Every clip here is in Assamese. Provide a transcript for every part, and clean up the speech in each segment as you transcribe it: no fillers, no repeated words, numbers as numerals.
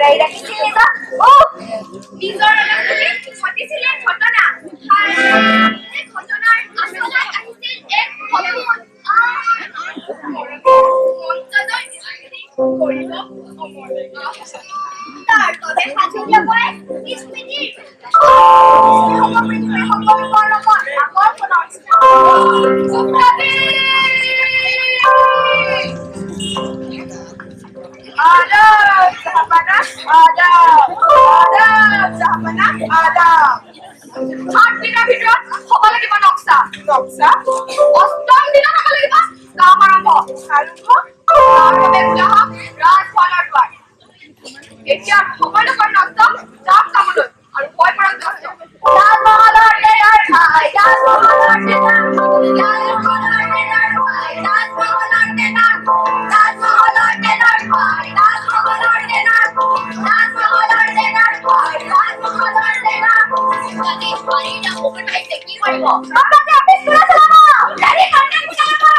গাড়ী ৰাখিছিল নিবা নিজৰ ঘটিছিলে ঘটনা ঘটনাৰ আচলতে আহিছিল এক সপোন তাৰ বাবে সাজু ল'বই স্মৃতিৰ সকলো বৰ্ণকৰ আগৰ পুনৰ Adab, sahabat, adab, adab, sahabat, adab. Third dinner ভিতৰত হ'ব লাগিব নক্সা নক্সা অষ্টম দিনত হ'ব লাগিব কাম আৰম্ভ তাৰ বাবে বোলা হওক ৰাজপালৰ দ্বাৰ এতিয়া সকলোকৈ নষ্ট যাওক কামলৈ আৰু ভয় পৰক নষ্ট ৰাজমহলৰ দেয়াৰ ভাই ৰাজমহলৰ দেয়াৰ ৰাজমহলৰ দেয়াৰ ভাই ৰাজমহলৰ দেয়াৰ ৰাজমহলৰ দেয়াৰ ভাই ৰাজমহলৰ দেয়াৰ ৰাজমহলৰ দেয়াৰ ভাই ৰাজমহলৰ দেয়াৰ যদি পাৰিনা ওপৰতে কি কৰিব আমাকে অফিস পুৰা চলাব গাড়ী কাউন্টাৰ পুৰা কৰিব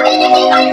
তুমি কি কৰিব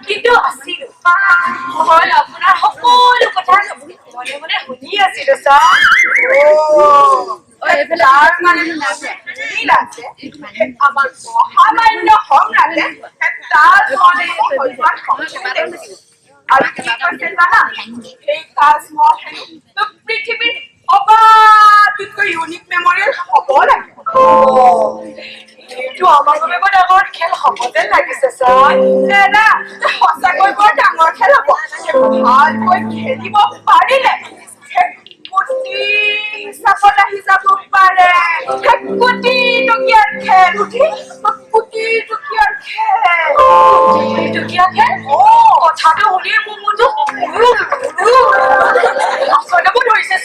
কিন্তু আছিল মই আপোনাৰ সকলো কথা মনে মনে শুনি আছিলো তাৰ মানে আমাৰ মহামান্য সম্ৰাটে তাজমহল আৰু কি কৈছে জানা এই তাজমহল হেনো পৃথিৱীৰ অবাধকৈ ইউনিক মেমৰিয়েল হ'ব লাগিব এইটো আমাৰ বাবে বৰ ডাঙৰ খেল হ'ব যেন লাগিছে না সঁচাকৈ বৰ ডাঙৰ খেল হ'ব ভালকৈ খেলিব পাৰিলে হিচাপত আহি যাব পাৰে কোটি টকীয়াৰ খেল কোটি টকীয়াৰ খেল কথাটো শুনি মোৰ মনটো আচলতে ধৰিছে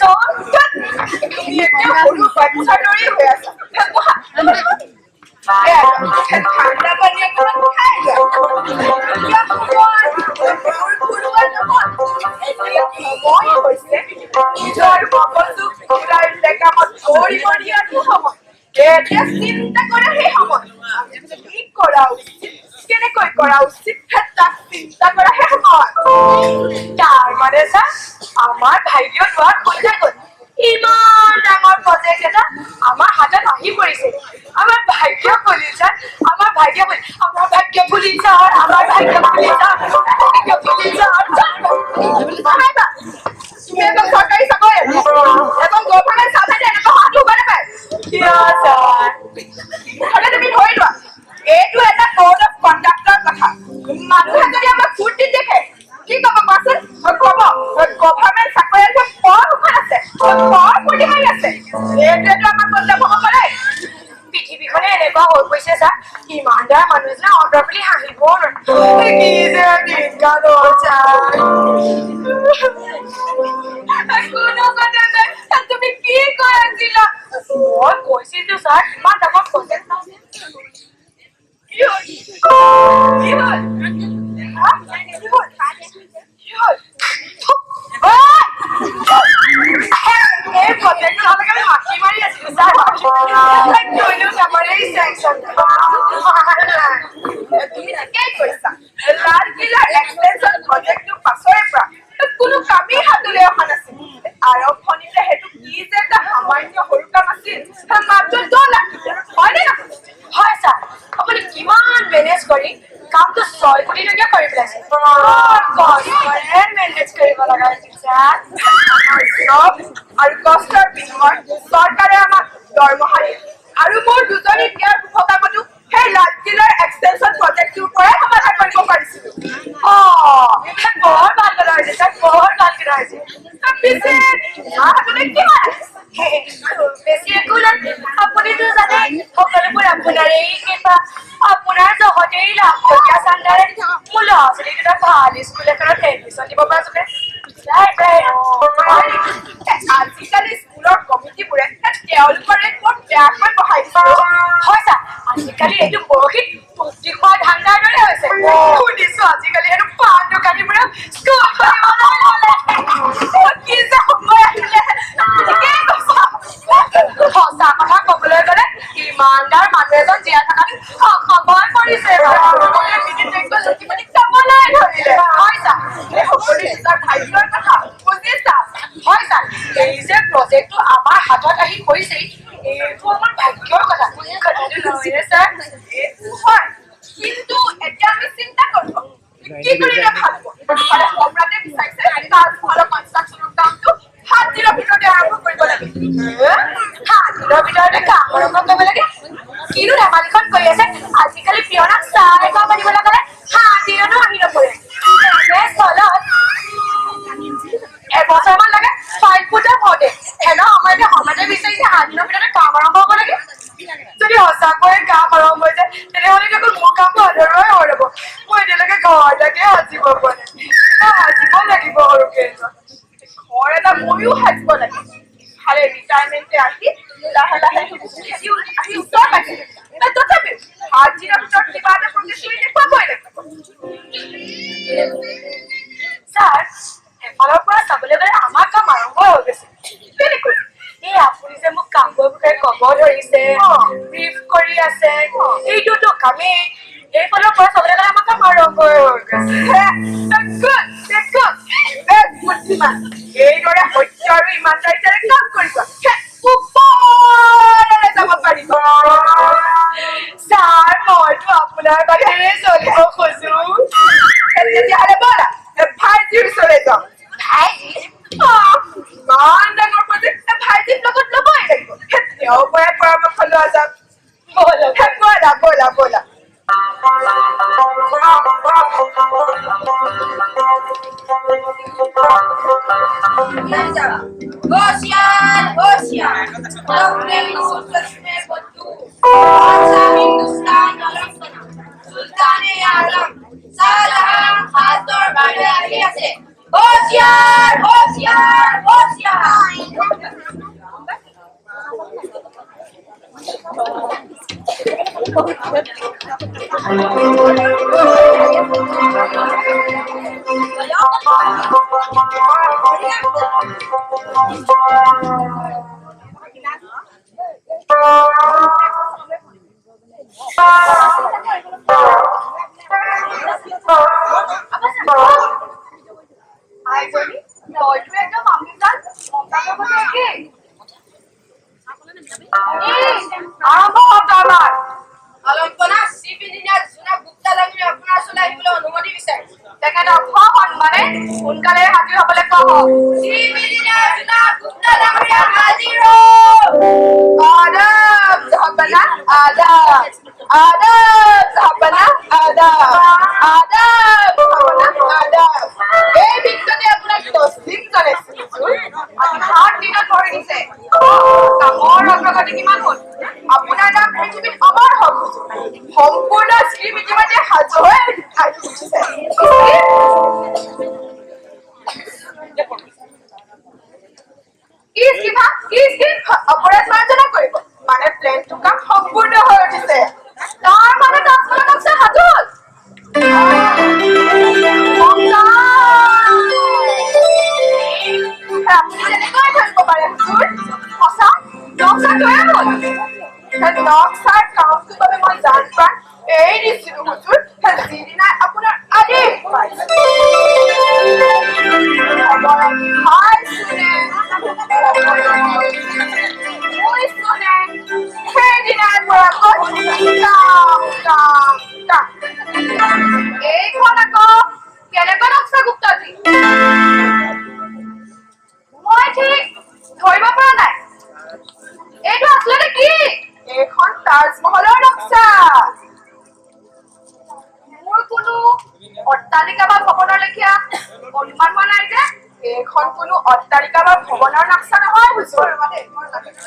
তুমি এতিয়া সৰু বাচ্চাৰ দৰে হৈ আছা ঠাণ্ডা পানী অকণমান খাই সময় হৈছে নিজৰ মগজুক ঘূৰাই কামত কৰিব দিয়াটো সময় এতিয়া চিন্তা কৰা সেই সময় কি কৰা উচিত কেনেকৈ কৰা উচিত তাক চিন্তা কৰা সেই সময় তাৰ মানে আমাৰ ভাইটিও দুৱাৰ খোল খাই গ'ল ইমান ডাঙৰ প্ৰজেক্ট এটা আমাৰ হাতত আহি পৰিছে আমাৰ ভাগ্য ফুলি যায় আমাৰ ভাগ্য ফুলি যায় তুমি এজন চৰকাৰী চাকৰি এজন গভৰ্ণমেণ্ট চাকৰি এনেকুৱা হাত লগাই নাপায় তুমি ধৰি লোৱা এইটো এটা কোড অফ কণ্ডাক্টৰ কথা মানুহে যদি আমাক ফূৰ্তি দেখে কি ক'ব কোৱাচোন ক'ব গভৰ্ণমেণ্ট চাকৰি আছে বৰ সুখত আছে বৰ ফূৰ্তি মাৰি আছে এইটোৱেতো আমাক বদলাব হ'ব পাৰে পৃথিৱীখনে এনেকুৱা হৈ গৈছে ইমানদাৰ মানুহ যে অৰ্ডাৰ বুলি হাঁহিব কি যে বিজ্ঞান কোনো কথা নাই তুমি কি কৈ আছিলা মই কৈছিলো ইমান ডাঙৰ প্ৰজেক্ট এই প্ৰজেক্ট মাখি মাৰি আছিলো তুমি ঠিকেই কৈছা লালকিল্লাৰ এক্সটেনশ্যন প্ৰজেক্টটো পাছৰে পৰা কোনো কামেই হাতলৈ অহা নাছিল আৰম্ভণিতে সেইটো কি যে এটা সামান্য সৰু কাম আছিল মাত্ৰ 2 লাখ হয়নে নহয় হয় ছাৰ আপুনি কিমান মেনেজ কোটিটকীয়া কৰি পেলাইছে মেনেজ কৰিব লগা হৈছে আৰু কষ্টৰ বিনিময়ত চৰকাৰে আমাক দৰমহা দিয়ে আৰু মোৰ দুজনী বিয়াৰ শুভকামতো সেই লালকিল্লাৰ এক্সটেনশ্যন প্ৰজেক্টটোৰ পৰাই সমাধান কৰিব পাৰিছিলো বৰ ভাল কথা হৈছে বৰ ভাল কথা হৈছে পিছে কিমান বেছি একো নাই আপুনিতো জানে সকলোবোৰ আপোনাৰেই কিবা আপোনাৰ জগতেই লাখটকীয়া চান্দাৰে মোৰ ল'ৰা ছোৱালী দুটা ভাল স্কুল এখনত এডমিশ্যন দিব পৰা যোগে আজিকালি স্কুলৰ কমিটিবোৰে তেওঁলোকৰে বৰ বেয়াকৈ বহাই দিছে হয় ছাৰ আজিকালি এইটো বৰশীত পুষ্টি খোৱা ধান্দাৰ দৰে হৈছে শুনিছো আজিকালি এইটো পাণ দোকানীবোৰে স্কুল কি যে সময় আহিলে ঠিকেই কৈছা সঁচা কথা কবলৈ গলে ইমানদাৰ মানুহ এজন জীয়াই থকাটো অসময় কৰিছে এই যে প্ৰজেক্টটো আমাৰ হাতত আহি পৰিছে এইটো আমাৰ ভাগ্যৰ কথা ছাৰ হয় কিন্তু এতিয়া আমি চিন্তা কৰিব কি কৰিলে ভাল সম্ৰাটে বিচাৰিছে তাজমহলৰ কনষ্ট্ৰাকচনৰ কামটো 7 দিনৰ ভিতৰতে আৰম্ভ কৰিব লাগে 7 দিনৰ ভিতৰতে কাম আৰম্ভ কৰিব লাগে কিনো ধেমালিখন কৰি আছে আজিকালি পিয়নক 4 মাহ মানিব লগালে 7 দিনতো আহি নপৰে এবছৰমান লাগে ফাইল ফুটা হওঁতে আমাৰ এতিয়া সমাজে বিচাৰিছে 7 দিনৰ ভিতৰতে কাম আৰম্ভ হ'ব লাগে যদি সঁচাকৈয়ে কাম আৰম্ভ হৈ যায় তেনেহ'লে দেখোন মোৰ কামটো আধৰুৱাই হৈ ৰ'ব মই এতিয়ালৈকে ঘৰলৈকে সাজিব পৰা নাই সাজিব লাগিব সৰুকে ঘৰ এটা ময়ো সাজিব লাগে ভালে ৰিটায়াৰমেণ্টে আহি লাহে লাহে আহি ওচৰ পাইছে তথাপিও 7 দিনৰ ভিতৰত কিবা এটা প্ৰতিশ্ৰুতি দেখুৱাবই লাগিব ছাৰ এফালৰ পৰা চাবলৈ গ'লে আমাৰ কাম আৰম্ভ হৈ গৈছে কেনেকৈ এই আপুনি যে মোক কামবোৰৰ বিষয়ে ক'ব ধৰিছে ব্ৰিফ কৰি আছে এইটোতো কামেই এইফালৰ পৰা চাবলৈ গ'লে আমাৰ কাম আৰম্ভ হৈ গৈছে এইদৰে সত্য আৰু ইমানদাৰিতাৰে কাম কৰিব ওপৰলৈ যাব পাৰিব ছাৰ মইতো আপোনাৰ বাহিৰে চলিব খোজো তেতিয়াহ'লে ব'লা ভাইটিৰ ওচৰলৈ যাওঁ ইমান ডাঙৰ প্ৰজেক্ট ভাইটিৰ লগত ল'বই লাগিব তেওঁৰ পৰাই পৰামৰ্শ লোৱা যাওক ব'লা ব'লা ব'লা होशियार होशियार अपने मुल्क में बदलू अच्छा हिंदुस्तान सुल्तान आजम शाहजहां खास तौर पर आगे से होशियार होशियार होशियार সোনকালে হাজিৰ হ'বলৈ কব আদাব সাহাবানা আদাব আদাব সাহাবানা আদাব আদাব সাহাবানা আদাব এই বিক্ষতে আপোনাক তছলিম জনাইছো আজি 7 দিনত কৰি দিছে কামৰ অগ্ৰগতি কিমান হ'ল আপোনাৰ নাম পৃথিৱীত অমৰ হওক সম্পূৰ্ণ স্ক্ৰীম ইতিমধ্যে সাজু হৈ উঠিছে অপৰাধ মাৰ্জনা কৰিব মানে প্লেনটো কাম সম্পূৰ্ণ হৈ উঠিছে তাৰ মানে তাজমহলৰ নক্সা সাজু হ'ল আপুনি যেনেকৈ ভাবিব পাৰে হুজুৰ সঁচা নক্সা তৈয়াৰ হ'ল নক্সাৰ কামটোৰ বাবে মই জান প্ৰাণ এৰি দিছিলো হুজুৰ যিদিনাই আপোনাৰ আদেশ পাইছো সেইদিনাৰ পৰা এইখন তাজমহলৰ নক্সা মোৰ কোনো অট্টালিকা বা ভৱনৰ লেখীয়া অনুমান হোৱা নাই যে এইখন কোনো অট্টালিকা বা ভৱনৰ নক্সা নহয় হুজুৰ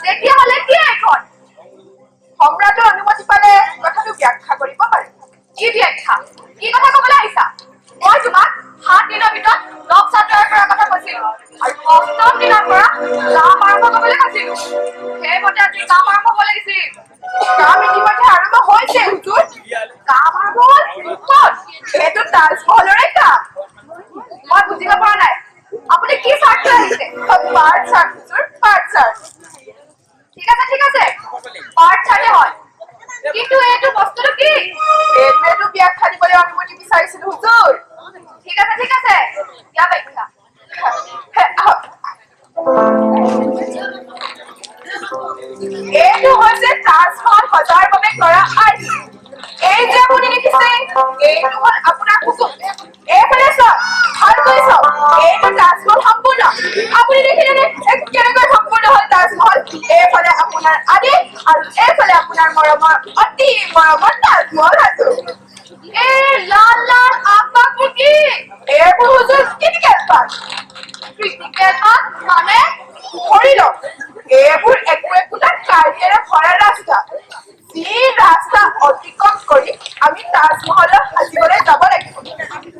তেতিয়াহ'লে কি এইখন সম্ৰাটৰ অনুমতি পালে কথাটো ব্যাখ্যা কৰিব পাৰে কি ব্যাখ্যা কি কথা ক'বলৈ আহিছা মই তোমাক 7 দিনৰ ভিতৰত নক্সা তৈয়াৰ কৰাৰ কথা কৈছিলো আৰু 8ম দিনৰ পৰা কাম আৰম্ভ কৰিবলৈ কৈছিলো সেইমতে আজি কাম আৰম্ভ হ'ব লাগিছিল কাম ইতিমধ্যে আৰম্ভ হৈছে হুজুৰ কাম আৰম্ভ হ'ল ক'ত এইটো তাজমহলৰে কাম মই বুজিব পৰা নাই আপুনি কি চাৰ্ট লৈ আহিছে পাৰ্ট চাৰ্ট হুজুৰ পাৰ্ট চাৰ্ট ঠিক আছে পাৰ্ট চাৰ্টে হয় কিন্তু এইটো বস্তুটো কি এইটো ব্যাখ্যা দিবলৈ অনুমতি বিচাৰিছিলো হুজুৰ ঠিক আছে ইয়া ব্যাখ্যা এইটো হৈছে তাজমহল সজাৰ বাবে কৰা আৰ্ট এই যে আপুনি দেখিছে এইটো হ'ল আপোনাৰ হুকুম এইফালে চাওক ভালকৈ চাওক এইটো তাজমহল সম্পূৰ্ণ আপুনি দেখিলেনে কেনেকৈ সম্পূৰ্ণ হ'ল তাজমহল এইফালে আপোনাৰ আদেশ আৰু এইফালে আপোনাৰ মৰমৰ অতি মৰমৰ তাজমহল সাজু এই লাল লাল আকাশবোৰ কি এইবোৰ হুজুৰ ক্ৰিটিকেল পাৰ্ট মানে ধৰি লওক এইবোৰ একোটা কাৰ্যেৰে ভৰা ৰাস্তা যি ৰাস্তা অতিক্ৰম কৰি আমি তাজমহলক সাজিবলৈ যাব লাগিব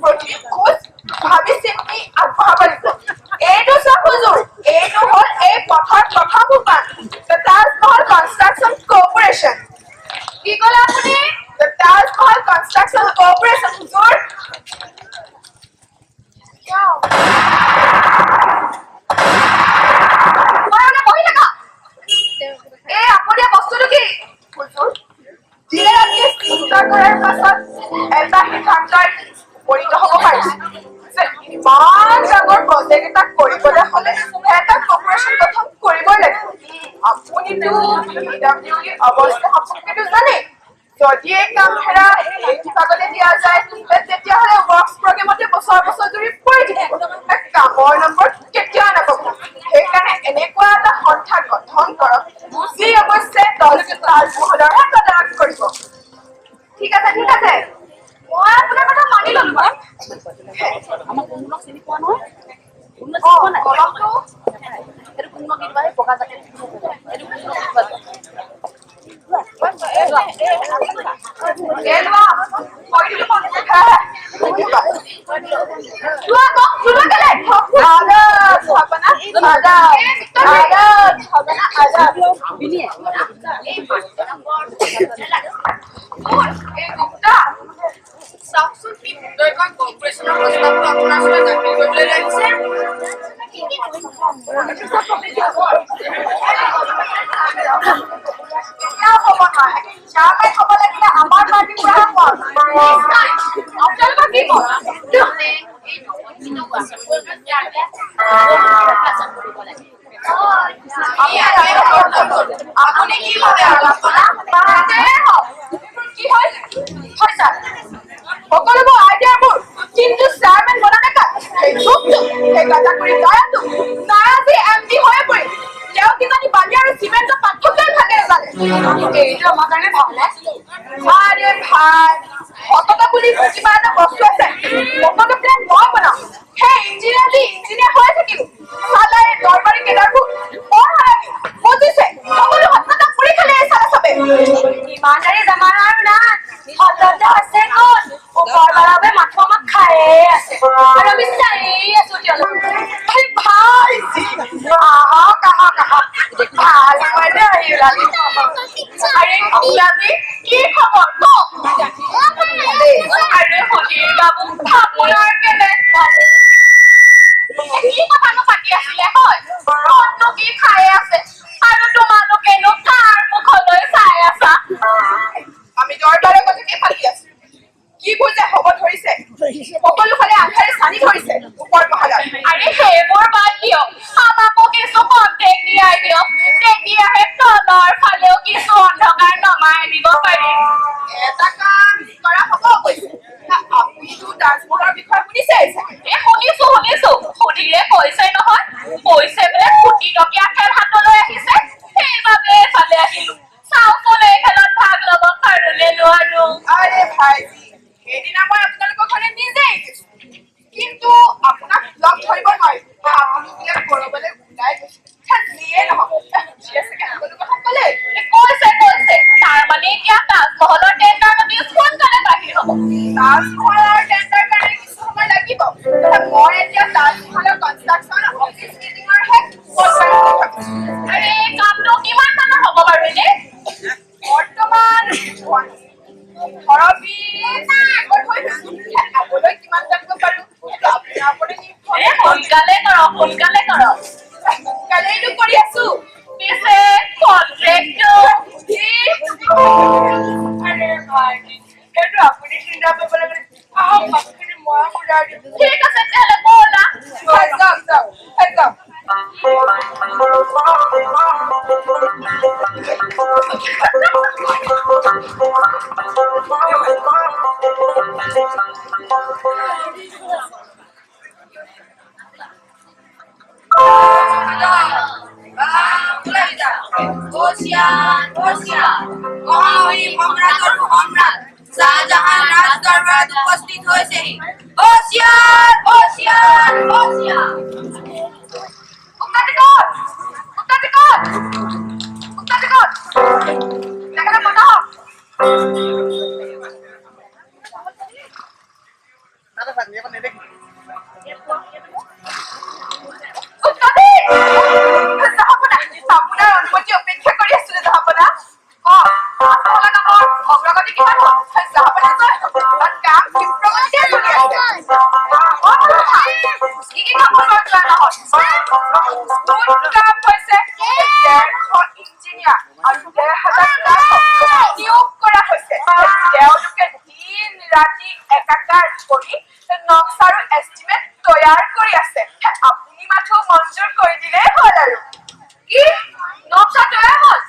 প্ৰতি খোজ ভাবি চিন্তি আগবঢ়াব লাগিব এইটো চাওক হুজুৰ এইটো হ'ল এই পথৰ প্ৰথম সোপান তাজমহল কনষ্ট্ৰাকশ্যন কৰ্পৰেশ্যন কি ক'লে আপুনি তাজমহল কনষ্ট্ৰাকশ্যন কৰ্পৰেশ্যন হুজুৰ আপুনি বস্তুটো কি দিনে ৰাতিয়ে চিন্তা কৰাৰ পাছত এটা সিদ্ধান্তত উপনীত হ'ব পাৰিছে যে ইমান ডাঙৰ প্ৰজেক্ট এটা কৰিবলৈ হ'লে এটা কৰ্পৰেশ্যন গঠন কৰিবই লাগিব আপুনিতো PWD অৱস্থা সম্পৰ্কেতো জানে যদি এই কাম হেৰা এই বিভাগতে দিয়া যায় তেতিয়াহ'লে ৱৰ্কছ প্ৰগ্ৰেমতে বছৰ জুৰি পৰি থাকিব কামৰ নম্বৰ কেতিয়াও নাপাব সেইকাৰণে এনেকুৱা এটা সন্থা গঠন কৰক যি অৱশ্যে তাজমহলৰহে তদাৰক কৰিব ঠিক আছে মই আপোনাৰ কথা মানি ল'লো বাৰু আমাক কোনক চিনি পোৱা নহয় কলমটো এইটো কোনক কিবা বগা জাকেট এইটো চাওকচোন কি সুন্দৰকৈ কৰ্পৰেশ্যনৰ প্ৰস্তাৱটো আপোনাৰ ওচৰত দাখিল কৰিবলৈ লাগিছে হ'ব লাগিলে আমাৰ পাৰ্টিৰ পৰা আপোনালোকৰ কি আপুনি কি ভাবে কি হয় সকলোবোৰ আইডিয়াবোৰ কিন্তু চেয়াৰমেন বনানেকা সেই গাঁজা কৰি নাৰাজী এমপি হৈ পৰিল তেওঁ কিজানি বালি আৰু চিমেণ্টৰ পাৰ্থক্যই ভাগে নাজানে এইটো আমাৰ কাৰণে ভাবনে আৰে ভাই সততা বুলি কিবা এটা বস্তু আছে সকলো প্লেন মই বনাম সেই ইঞ্জিনিয়াৰ হৈ থাকিলো চালাই দৰবাৰী কেইটাৰবোৰ বৰ হাৰামি বুজিছে সকলো সততা কৰি খালে চালে চবে ইমানদাৰী জামানা আৰু নাই সততা আছে ক'ত ওপৰ বাৰাবে মাথো আমাক খায়ে আছে আৰু আমি চায়েই আছো তেওঁলোক ভাই আহক ভাল মানে আহিলালি আৰে আপোনালোকে কি খবৰ কওক আৰে হলিৰ বাবু আপোনাৰ কেনে কি কথানো পাতি আছিলে হয় মনটো কি খাই আছে আৰু তোমালোকেনো কাৰ মুখলৈ চাই আছা আমি দৰবাৰৰ কথাকে পাতি আছো কি বুজে হ'ব ধৰিছে সকলো ফালে আন্ধাৰে চানি ধৰিছে ওপৰ মহলত আৰে সেইবোৰ বাদ দিয়ক আমাকো কিছু কণ্টেক দিয়াই দিয়ক তেতিয়াহে তলৰ ফালেও কিছু অন্ধকাৰ নমাই দিব পাৰিম এটা কাম কৰা হ'ব কৈছে আপুনিতো তাজমহলৰ বিষয়ে শুনিছে শুনিছো সুধিলে কৈছে নহয় কৈছে বোলে কোটি টকীয়া খেল হাতলৈ আহিছে সেইবাবে এইফালে আহিলো চাওকচোন এই খেলত ভাগ শাহজাহান রাজ দৰবাৰত উপস্থিত হৈছেহি হুঁচিয়াৰ হুঁচিয়াৰ হুঁচিয়াৰ উত্তাধিকত উত্তাধিকত উত্তাধিকত দেখালে কথা আপোনাৰ অনুমতি অপেক্ষা কৰি আছিলে জাহাপনা অগ্ৰগতি কিমান জাহাপনা কাম ক্ষিপ্ৰগতিৰে চলি আছে কি কাম কৰিব নহয় কাম হৈছে 150 ইঞ্জিনিয়াৰ আৰু 1000 নিয়োগ কৰা হৈছে তেওঁলোকে দিন ৰাতি একাকাৰ কৰি নক্সা আৰু এষ্টিমেট তৈয়াৰ কৰি আছে আপুনি মাথো মঞ্জুৰ কৰি দিলেই হ'ল আৰু কি নক্সা তৈয়াৰ হ'ল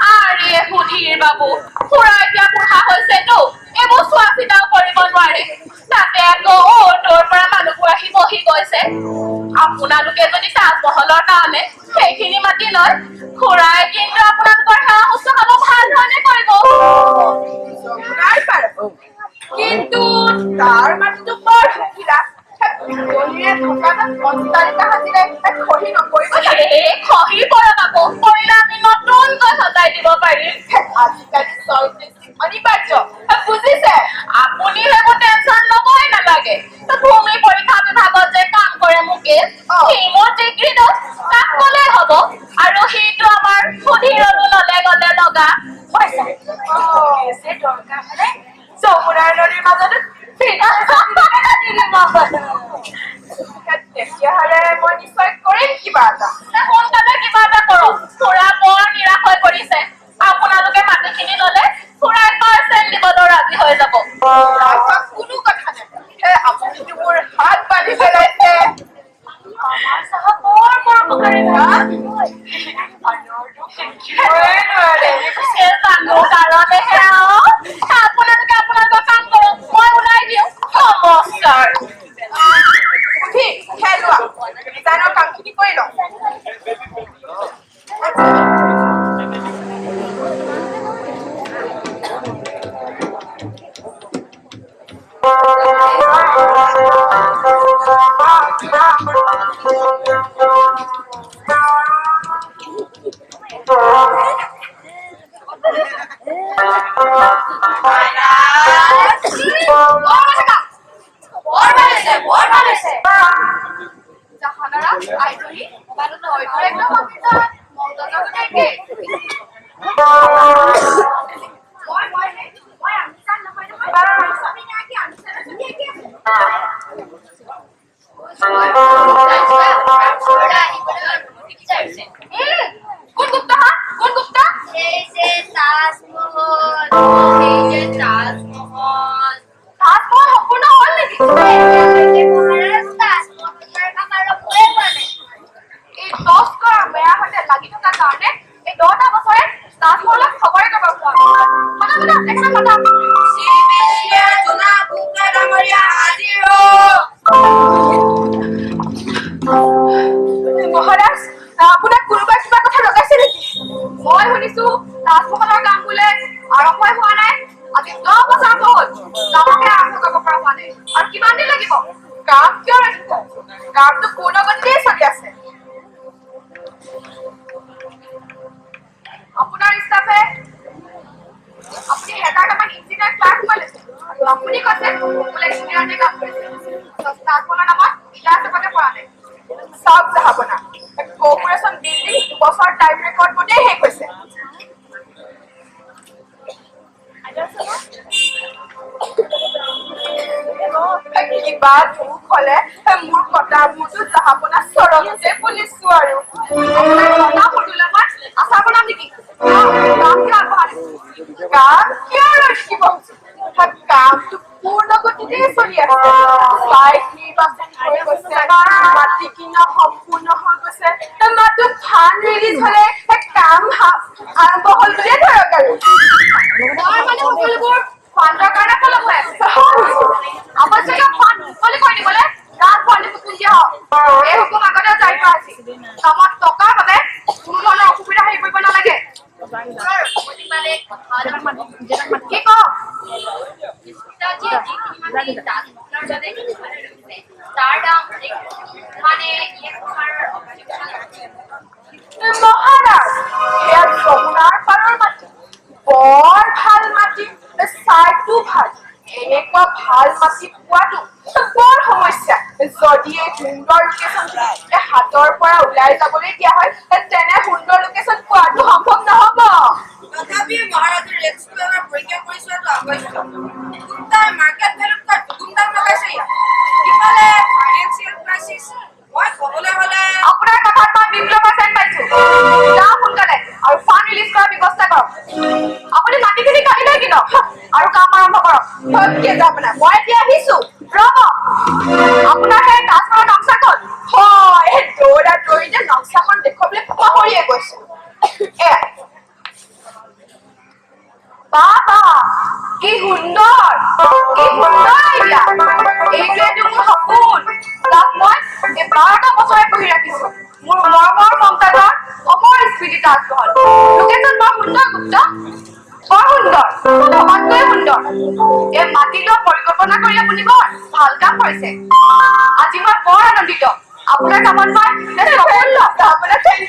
আৰে সুধীৰ বাবু খুৰা এতিয়া বুঢ়া হৈছেতো এইবোৰ চোৱা চিতাও কৰিব নোৱাৰে তাতে আকৌ তোৰ পৰা মানুহবোৰ আহি বহি গৈছে আপোনালোকে যদি তাজমহলৰ কাৰণে সেইখিনি মাতি লয় খুৰাই কিন্তু আপোনালোকৰ সেৱা শুশ্ৰূষা ভাল ধৰণে কৰিব কিন্তু তাৰ মাটিটো বৰ থাকিলা খহি পৰা পাব কৰিলে আমি নতুনকৈ সজাই দিব পাৰিম আজিকালি অনিবাৰ্য বুজিছে আপুনি সেইবোৰ টেনচন ল'বই নালাগে ভূমি পৰীক্ষা বিভাগত যে কাম কৰে মুকেশ মোৰ ডিগ্ৰীটো তাক ক'লেই হ'ব আৰু সেইটো আমাৰ সুধীৰতো ল'লে গ'লে লগা হৈছে দৰকাৰ হ'লে যমুনাৰ নদীৰ মাজত তেতিয়াহ'লে মই নিশ্চয় কৰিম কিবা এটা সোনকালে কিবা এটা কৰক খুৰা বৰ নিৰাশ হৈ পৰিছে আপোনালোকে মাটিখিনি ল'লে খুৰাই পাৰ্চেণ্ট দিবলৈ ৰাজি হৈ যাব কোনো কথা নাই আপুনিতো মোৰ হাত বান্ধি পেলাইছে আমাৰ চাহা বৰ বৰ উপকাৰী কাৰণেহে আপোনালোকে আপোনালোকৰ কাম কৰক মই ওলাই দিওঁ নমস্কাৰ খেলোৱা ডিজাইনৰ কামখিনি কৰি লওঁ মহাৰাজ আপোনাক কোনোবাই কিবা কথা লগাইছে নেকি মই শুনিছো তাজমহলৰ কাম বোলে আৰম্ভই হোৱা নাই আজি 10 বছৰ হ'ল কামকে আৰম্ভ কৰিব পৰা হোৱা নাই আৰু কিমান দিন লাগিব কাম কিয় ৰাখিব কামটো পূৰ্ণগতিতে চলি আছে আপোনাৰ ষ্টাফে আপুনি হেজাৰটামান ইঞ্জিনিয়াৰ ক্লাৰ্ক পাইছে আৰু আপুনি কৈছে বোলে ইঞ্জিনিয়াৰে কাম কৰিছে তাজমহলৰ নামত ইটা চেপতে পৰা নাই সব জাহাপনা কৰ্পোৰেচন বিল্ডিং 2 বছৰ টাইম ৰেকৰ্ড মতে শেষ হৈছে কিবা দুখ হলে মোৰ কটা মোৰটো জাহাপনা চৰমতে বুলিছো আৰু আশা বনাম নেকি কাম কিয় ৰাখিব কামটো পূৰ্ণগতিতে চলি আছে চাইট নিৰ্বাচন হৈ গৈছে মাটি কিনা সম্পূৰ্ণ হৈ গৈছে মাত্ৰ ফাণ্ড ৰিলিজ হলে কাম আৰম্ভ হ'ল বুলিয়ে ধৰক আৰু সকলোবোৰ ফাণ্ডৰ কাৰণে ফলক হৈ আছে আৱশ্যকীয় ফাণ্ড মুকলি কৰি দিবলৈ ৰাজ ভৰণী পুঁজিয়া হওক এই হুকুম আগতে জাৰি কৰা আছিল কামত টকাৰ বাবে কোনো ধৰণৰ অসুবিধা হেৰি কৰিব নালাগে কি কওক মহাৰাজ এয়া যমুনাৰ পাৰৰ মাটি বৰ ভাল মাটি চাইটো ভাল এনেকুৱা ভাল মাটি পোৱাটো বৰ সমস্যা যদি এই সুন্দৰ লোকেশ্যন হাতৰ পৰা ওলাই যাবলৈ দিয়া হয় তেনে সুন্দৰ লোকেশ্যন পোৱাটো সম্ভৱ নহব তথাপি মহাৰাজৰ ৰেক্সটো এবাৰ পৰীক্ষা কৰি চোৱাটো আৱশ্যক তাৰ মাৰ্কেট ভেলুতকৈ দুগুণ দাম লগাইছে ইফালে ফাইনেন্সিয়েল ক্ৰাইচিছ মই ক'বলৈ হ'লে আপোনাৰ কথাত মই 20% পাইছো যাওক সোনকালে আৰু ফাণ্ড ৰিলিজ কৰাৰ ব্যৱস্থা কৰক আপুনি মাটিখিনি কাটি লৈ কিনক আৰু কাম আৰম্ভ কৰক মই এতিয়া আহিছো ৰ'ব আপোনাৰ সেই তাজমহলৰ নক্সাখন হয় দৌৰা দৌৰিতে নক্সাখন দেখুৱাবলৈ পাহৰিয়ে গৈছো এয়া বাবা কি সুন্দৰ আইডিয়া এইটোৱেতো মোৰ সপোন তাক মই এই 12টা বছৰে পঢ়ি ৰাখিছো মোৰ মৰমৰ মমতাজৰ অমৰ স্মৃতি তাজমহল লোকেশ্যন বৰ সুন্দৰ গুপ্ত বৰ সুন্দৰ ভবাতকৈ সুন্দৰ এই মাটি লোৱা পৰিকল্পনা কৰি আপুনি বৰ ভাল কাম কৰিছে আজি মই বৰ আনন্দিত আপোনাৰ কামত মই সফল আপোনাৰ থেংক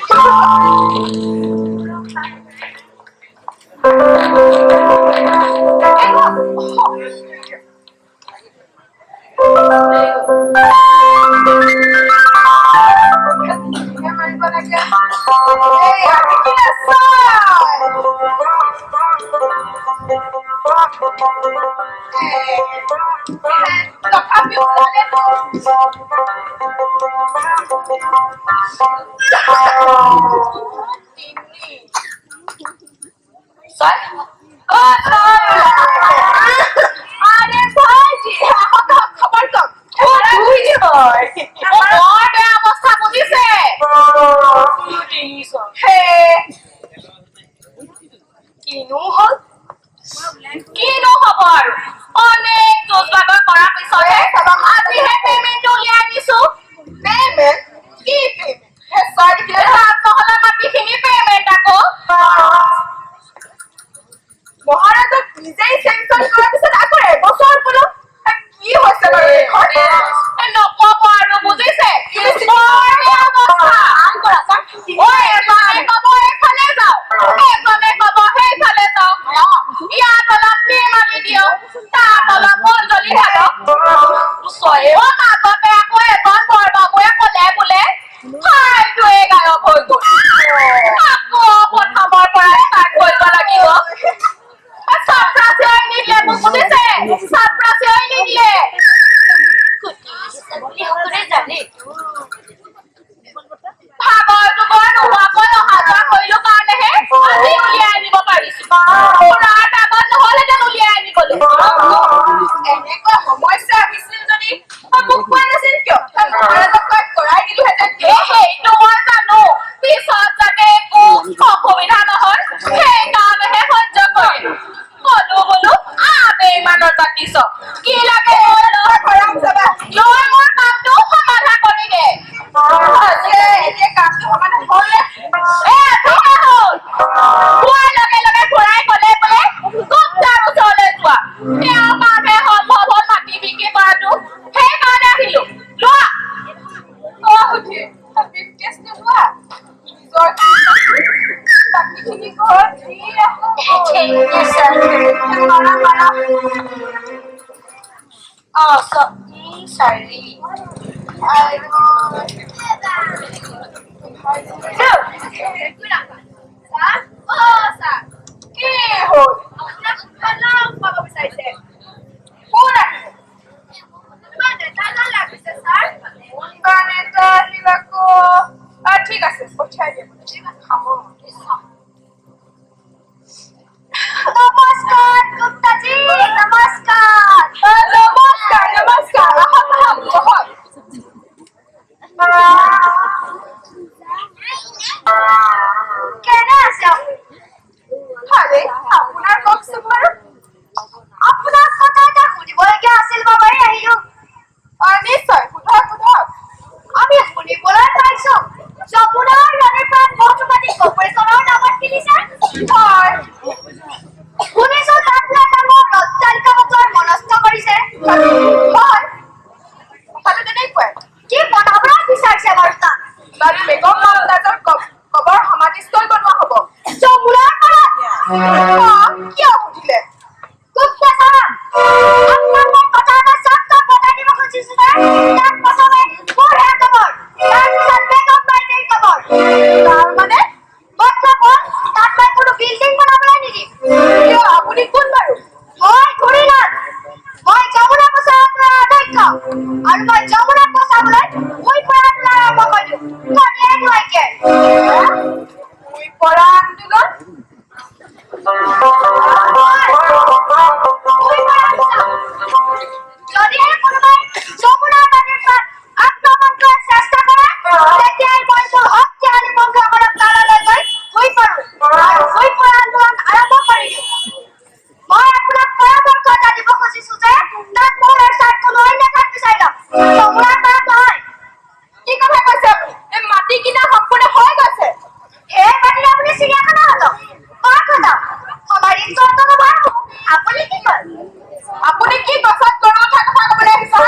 আপুনি কি গছত গৰু উঠাৰ কথা ক'বলৈ আহিছে?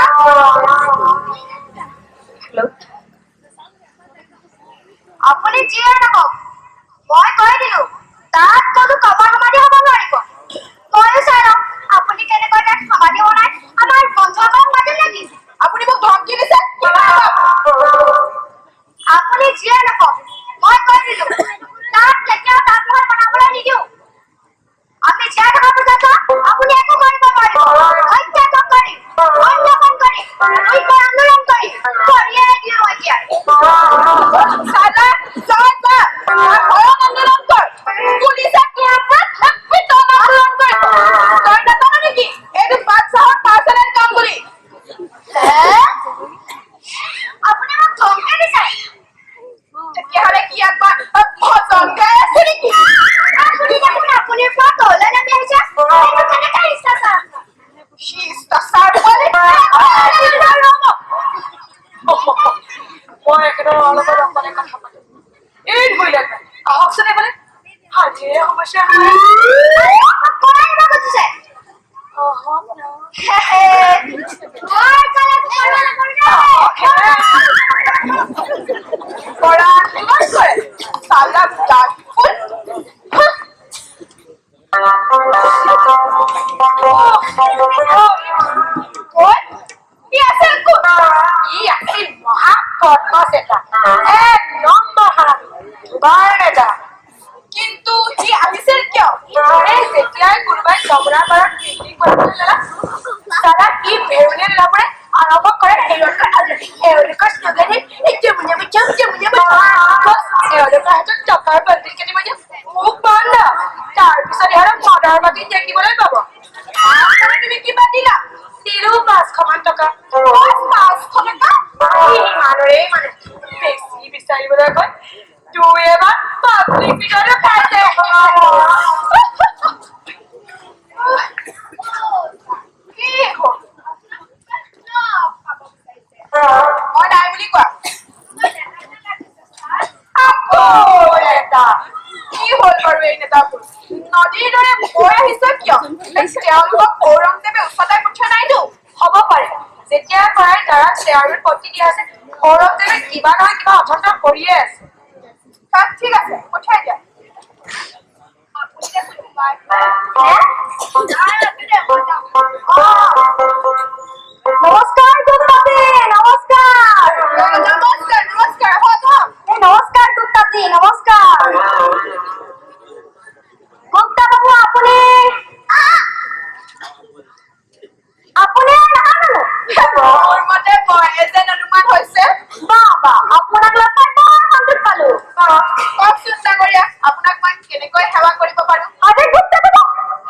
আপুনি যিয়ে নহওক মই কৈ দিলো তাত কোনো কবৰ সমাধি হ'ব নোৱাৰিব। ময়ো চাই লওঁ আপুনি কেনেকৈ তাত সমাধি বনাই আমাৰ বন্ধুসকলক মাতিল নেকি? আপুনি মোক ধমকি দিছে? আপুনি যিয়ে নহওক মই কৈ দিলো তাত কেতিয়াও তাজমহল বনাবলৈ নিদিওঁ। আমি জীয়াই থকা পৰ্যন্ত আপুনি একো কৰিব নোৱাৰিব। অত্যাচাৰ কৰি অন্যায় কৰি দুইকৈ আন্দোলন কৰি কৰিয়ে দিওঁ এতিয়া। চালা যা ভয়ত আন্দোলন কৰ। পুলিচে তোৰ ওপৰত পিতন আন্দোলন কৰিব। তই নাজানো নেকি এইটো বাদশ্বাহৰ পাৰ্চনেল কাম বুলি? আপুনি মোক ধমকি দিছে? তেতিয়াহ'লে কি একবাৰ ভজন গাই আছে নেকি? আপুনি দেখোন আপুনিৰ পৰা তললৈ নামি আহিছে। এইটো কেনেকৈ শিষ্টাচাৰ? শিষ্টাচাৰ বুলি মই একেবাৰে অলপ অকলে কথা পাতো। এই ধৰিলে আহকচোন এবাৰে। হাজিৰে সমস্যা কিন্তু সি আহিছিল কিয়? যেতিয়াই কোনোবাই জমৰা পাৰত বিল্ডিং বনাবলৈ ল'লে চালা ই ভেউলে ল'বলৈ আৰম্ভ কৰে। এওঁলোকৰ শ্লোগানে এওঁলোকৰ হাতত টকাৰ বান্দিল কেইটামান মোক পাম ন। তাৰপিছত ইহঁতক মদৰ বাতিত দেখিবলৈ পাব। তুমি কিমান দিলা? দিলো 500মান টকা। 500 টকা? ইমানৰে মানে বেছি বিচাৰিবলৈ গৈ দুই এবাৰ পাব্লিক ভিতৰতো খাইছে। কি হ'ল? মই নাই বুলি কোৱা। কি হ'ল বাৰু এই নেতাবোৰ? নদীৰ দৰে বৈ আহিছে কিয়? তেওঁলোকক ঔৰংজেবে উচতাই পঠিওৱা নাইতো। হ'ব পাৰে যেতিয়াৰ পৰাই তাৰাক শ্বেয়াৰৰ পত্তি দিয়া আছে ঔৰংজেবে কিবা নহয় কিবা অঘটন কৰিয়ে আছে। তাত ঠিক আছে পঠিয়াই দিয়া। নমস্কাৰ গুপ্তাজী, নমস্কাৰ। নমস্কাৰ নমস্কাৰ। নমস্কাৰ গুপ্তাজী, নমস্কাৰ। গুপ্তা বাবু আপুনি মোৰ মতে বয়ে যেন অনুমান হৈছে। বাবা আপোনাক লগ পাই বৰ সন্তোষ পালো। কওকচোন ডাঙৰীয়া আপোনাক মই কেনেকৈ সেৱা কৰিব পাৰো? আৰে গুপ্তা বাবু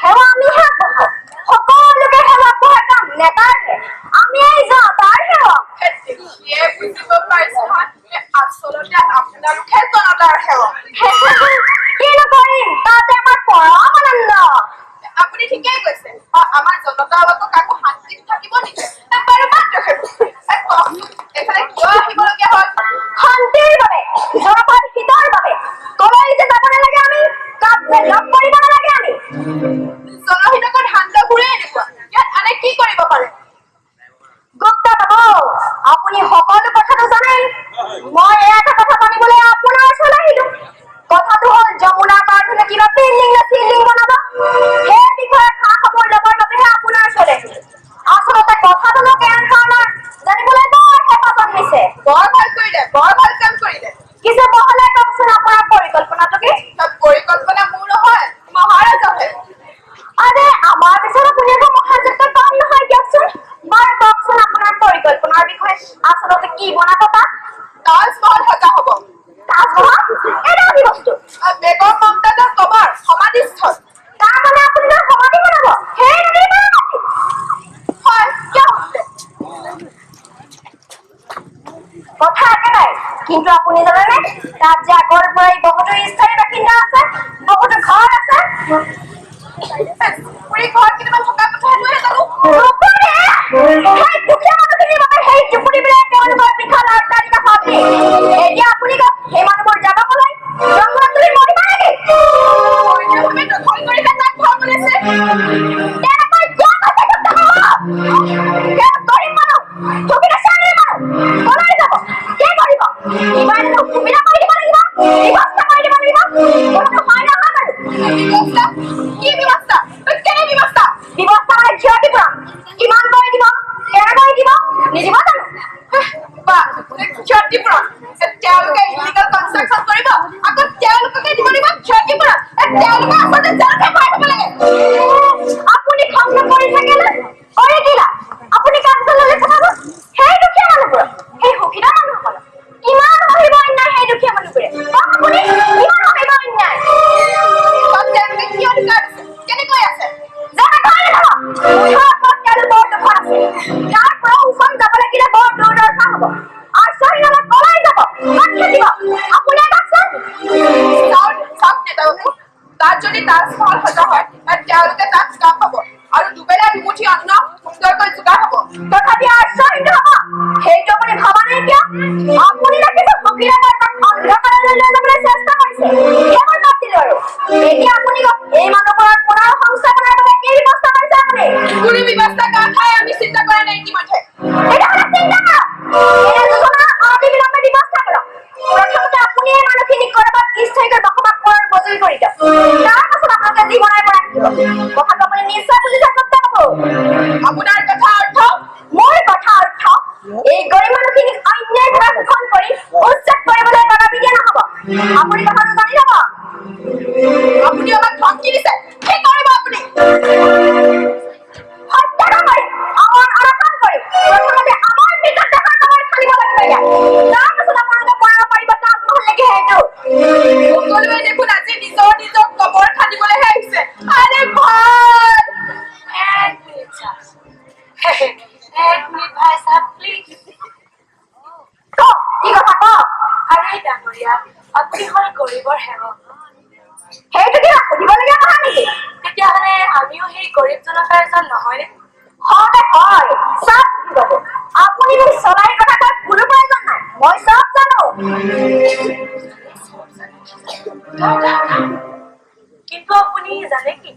সেৱা আমিহে আগবঢ়াও। সকলোকে সেৱা আগবঢ়াই কাম নেতাৰহে। আমিয়েই যাওঁ তাৰ সেৱা। দেখিয়ে বুজিব পাৰিছো আচলতে আপোনালোকে জনতাৰ সেৱা। কিনো কৰিম তাতে আমাৰ পৰম আনন্দ। আপুনি ঠিকেই কৈছে। আমাৰ জনতা অলপো কাকো শান্তিত থাকিব নেকি? বাৰু মাত্ৰ এইফালে কিয় আহিবলগীয়া হ'ল? শান্তিৰ বাবে, জনতাৰ হিতৰ বাবে। কলৈ যে যাব নালাগে আমি, কাক যে লগ কৰিব নালাগে আমি। জনহিতকৰ ধান্দাবোৰে এনেকুৱা। ইয়াত আনে কি কৰিব পাৰে? গুপ্তা বাবু আপুনি সকলো কথাটো জানেই। মই এটা কথা জানিবলৈ আপোনাৰ ওচৰলৈ আহিলো। কথাটো হ'ল যমুনাৰ পাৰত কিবা বিল্ডিং নে চিল্ডিং বনাব। সেই বিষয়ে খা খবৰ ল'বৰ বাবেহে আপোনাৰ ওচৰলৈ আহিলো। আচলতে কথাটোনো কেনেধৰণৰ জানিবলৈ বৰ হেঁপাহ জন্মিছে। বৰ ভাল কৰিলে, বৰ ভাল কাম কৰিলে। কিছু বহলাই কওকচোন আপোনাৰ পৰিকল্পনাটো কি? পৰিকল্পনা মোৰ নহয় মহাৰাজৰহে। আৰে আমাৰ পিছত আপুনি আকৌ মহাৰাজতকৈ কম নহয় দিয়কচোন। বাৰু কওকচোন আপোনাৰ পৰিকল্পনাৰ বিষয়ে। আচলতে কি বনাব তাত? তাজমহল সজা হ'ব। তাজমহল? এইটো কি বস্তু? বেগম মমতাজৰ কবৰ সমাধিস্থল। তাৰ মানে আপুনি তাত সমাধি বনাব? সেই নদীৰ পাৰত? হয় কিয়? কথা একেটাই কিন্তু আপুনি জানেনে তাত যে আগৰ পৰাই বহুতো স্থায়ী বাসিন্দা আছে, বহুতো ঘৰ আছে। ঘৰত কেতিয়াবা থকা কথাটোহে জানো। সেই দুখীয়া মানুহখিনিৰ বাবে সেই জুপুৰিবোৰে তেওঁলোকৰ বিশাল অট্টালিকা সাজি। এতিয়া আপুনি কওক সেই মানুহবোৰ যাব ক'লৈ? জংঘলত তুলি মৰিব নেকি? দখল কৰিহে তাত ঘৰ বনাইছে। তেনেকৈ গরিব মানুষ ফকিরের শ্রেণীর মানুষ বলাই যাব কে করিব এবার সুবিধা করে দিব লাগিব ব্যবস্থা করে দিব লাগিব কোনো হয় না আমার ব্যবস্থা কি ব্যবস্থা কেন ব্যবস্থা ব্যবস্থা মানে ঝিয়াটি পুরা কিমান করে দিব কেন করে দিব নিদিব জানো বা ঝিয়াটি পুরা তেওঁলোকে ইলিগাল কনস্ট্ৰাকচন কৰিব আকৌ তেওঁলোকে দিব লাগিব ঝিয়াটি পুৰা তেওঁলোকে আচলতে জালতে ভৰাই থব লাগে আপুনি খং নকৰি থাকে না কৰে কিলা আপুনি কাঞ্চললৈ কথাব সেই দুখীয়া মানুহবোৰ সেই সুখীয়া মানুহসকল কিমান হহিব অন্যায় সেই দুখীয়া মানুহবোৰে আপুনি কিমান হহিব অন্যায় তেওঁলোকে কি অধিকাৰ আছে কেনেকৈ আছে জানা কয় না বৰ দুখন আছে তাৰ পৰা উফন যাব লাগিলে বৰ দূৰ দৰকাৰ হ'ব আৰু চহিলে কলাই যাব মাথা দিব আপুনি কাকচোন চাওক নেতাবাবু তাত যদি তাজমহল সজা হয় তেওঁলোকে তাত কাম পাব আৰু দুবেলা দুমুঠি অন্ন সুন্দৰকৈ যোগাৰ হ'ব তথাপি আশ্চৰ্য হ'ব সেইটো আপুনি ভাবা নাই কিয় আপুনি দেখিছে ফকীৰে বৰ্তমান অন্ধকাৰলৈ লৈ যাবলৈ চেষ্টা কৰিছে কেৱল মাতিলো আৰু এতিয়া আপুনি এই মানুহবোৰৰ পুনৰ সংস্থাপনৰ বাবে কি ব্যৱস্থা কৰিছে আপুনি কোনো ব্যৱস্থা কথাই আমি চিন্তা কৰা নাই ইতিমধ্যে এটা চিন্তা কৰক এই যোজনা অবিলম্বে ব্যৱস্থা কৰক প্ৰথমতে আপুনি এই মানুহখিনিক কৰবাত স্থায়ীকৈ বসবাস কৰাৰ বজৰি কৰি দিয়ক তাৰ পাছত আপোনালোকে যি বনাই বনাই দিব কথাটো আপুনি নিশ্চয় বুজিছে সত্য হ'ব আপোনাৰ কথা অৰ্থ মোৰ কথা অৰ্থ এই গৰিব মানুহখিনিক অন্যায় প্ৰদৰ্শন কৰি উচ্ছেদ কৰিবলৈ বাধা দিয়া নহ'ব আপুনি কথাটো জানি ল'ব আপুনি আমাক ধমকি দিছে কি কৰিব আপুনি হত্যা কৰি আমাৰ অনশন কৰি প্ৰথমতে আমাৰ নিজৰ দেশৰ কবৰ খালিব লাগিব তাৰ পাছত আপোনালোকে বনাব পাৰিব তাজমহললৈকে সেইটো সকলোৱে দেখোন আজি নিজৰ নিজৰ কবৰ খালিবলৈহে আহিছে আৰে ভাল एक मिनट भाई साहब प्लीज কি কথা ক अरे डांगरिया আপুনি হ'ল গৰিবৰ সেৱক সেইটো কি সুধিবলগীয়া কথা নেকি তেতিয়াহ'লে আমিও সেই গৰিব জনতাৰ এজন নহয়নে হয় চব বুজি পাব আপুনি মোক চলাই কথা কৈ কোনো প্ৰয়োজন নাই মই চব জানো কিন্তু আপুনি জানে কি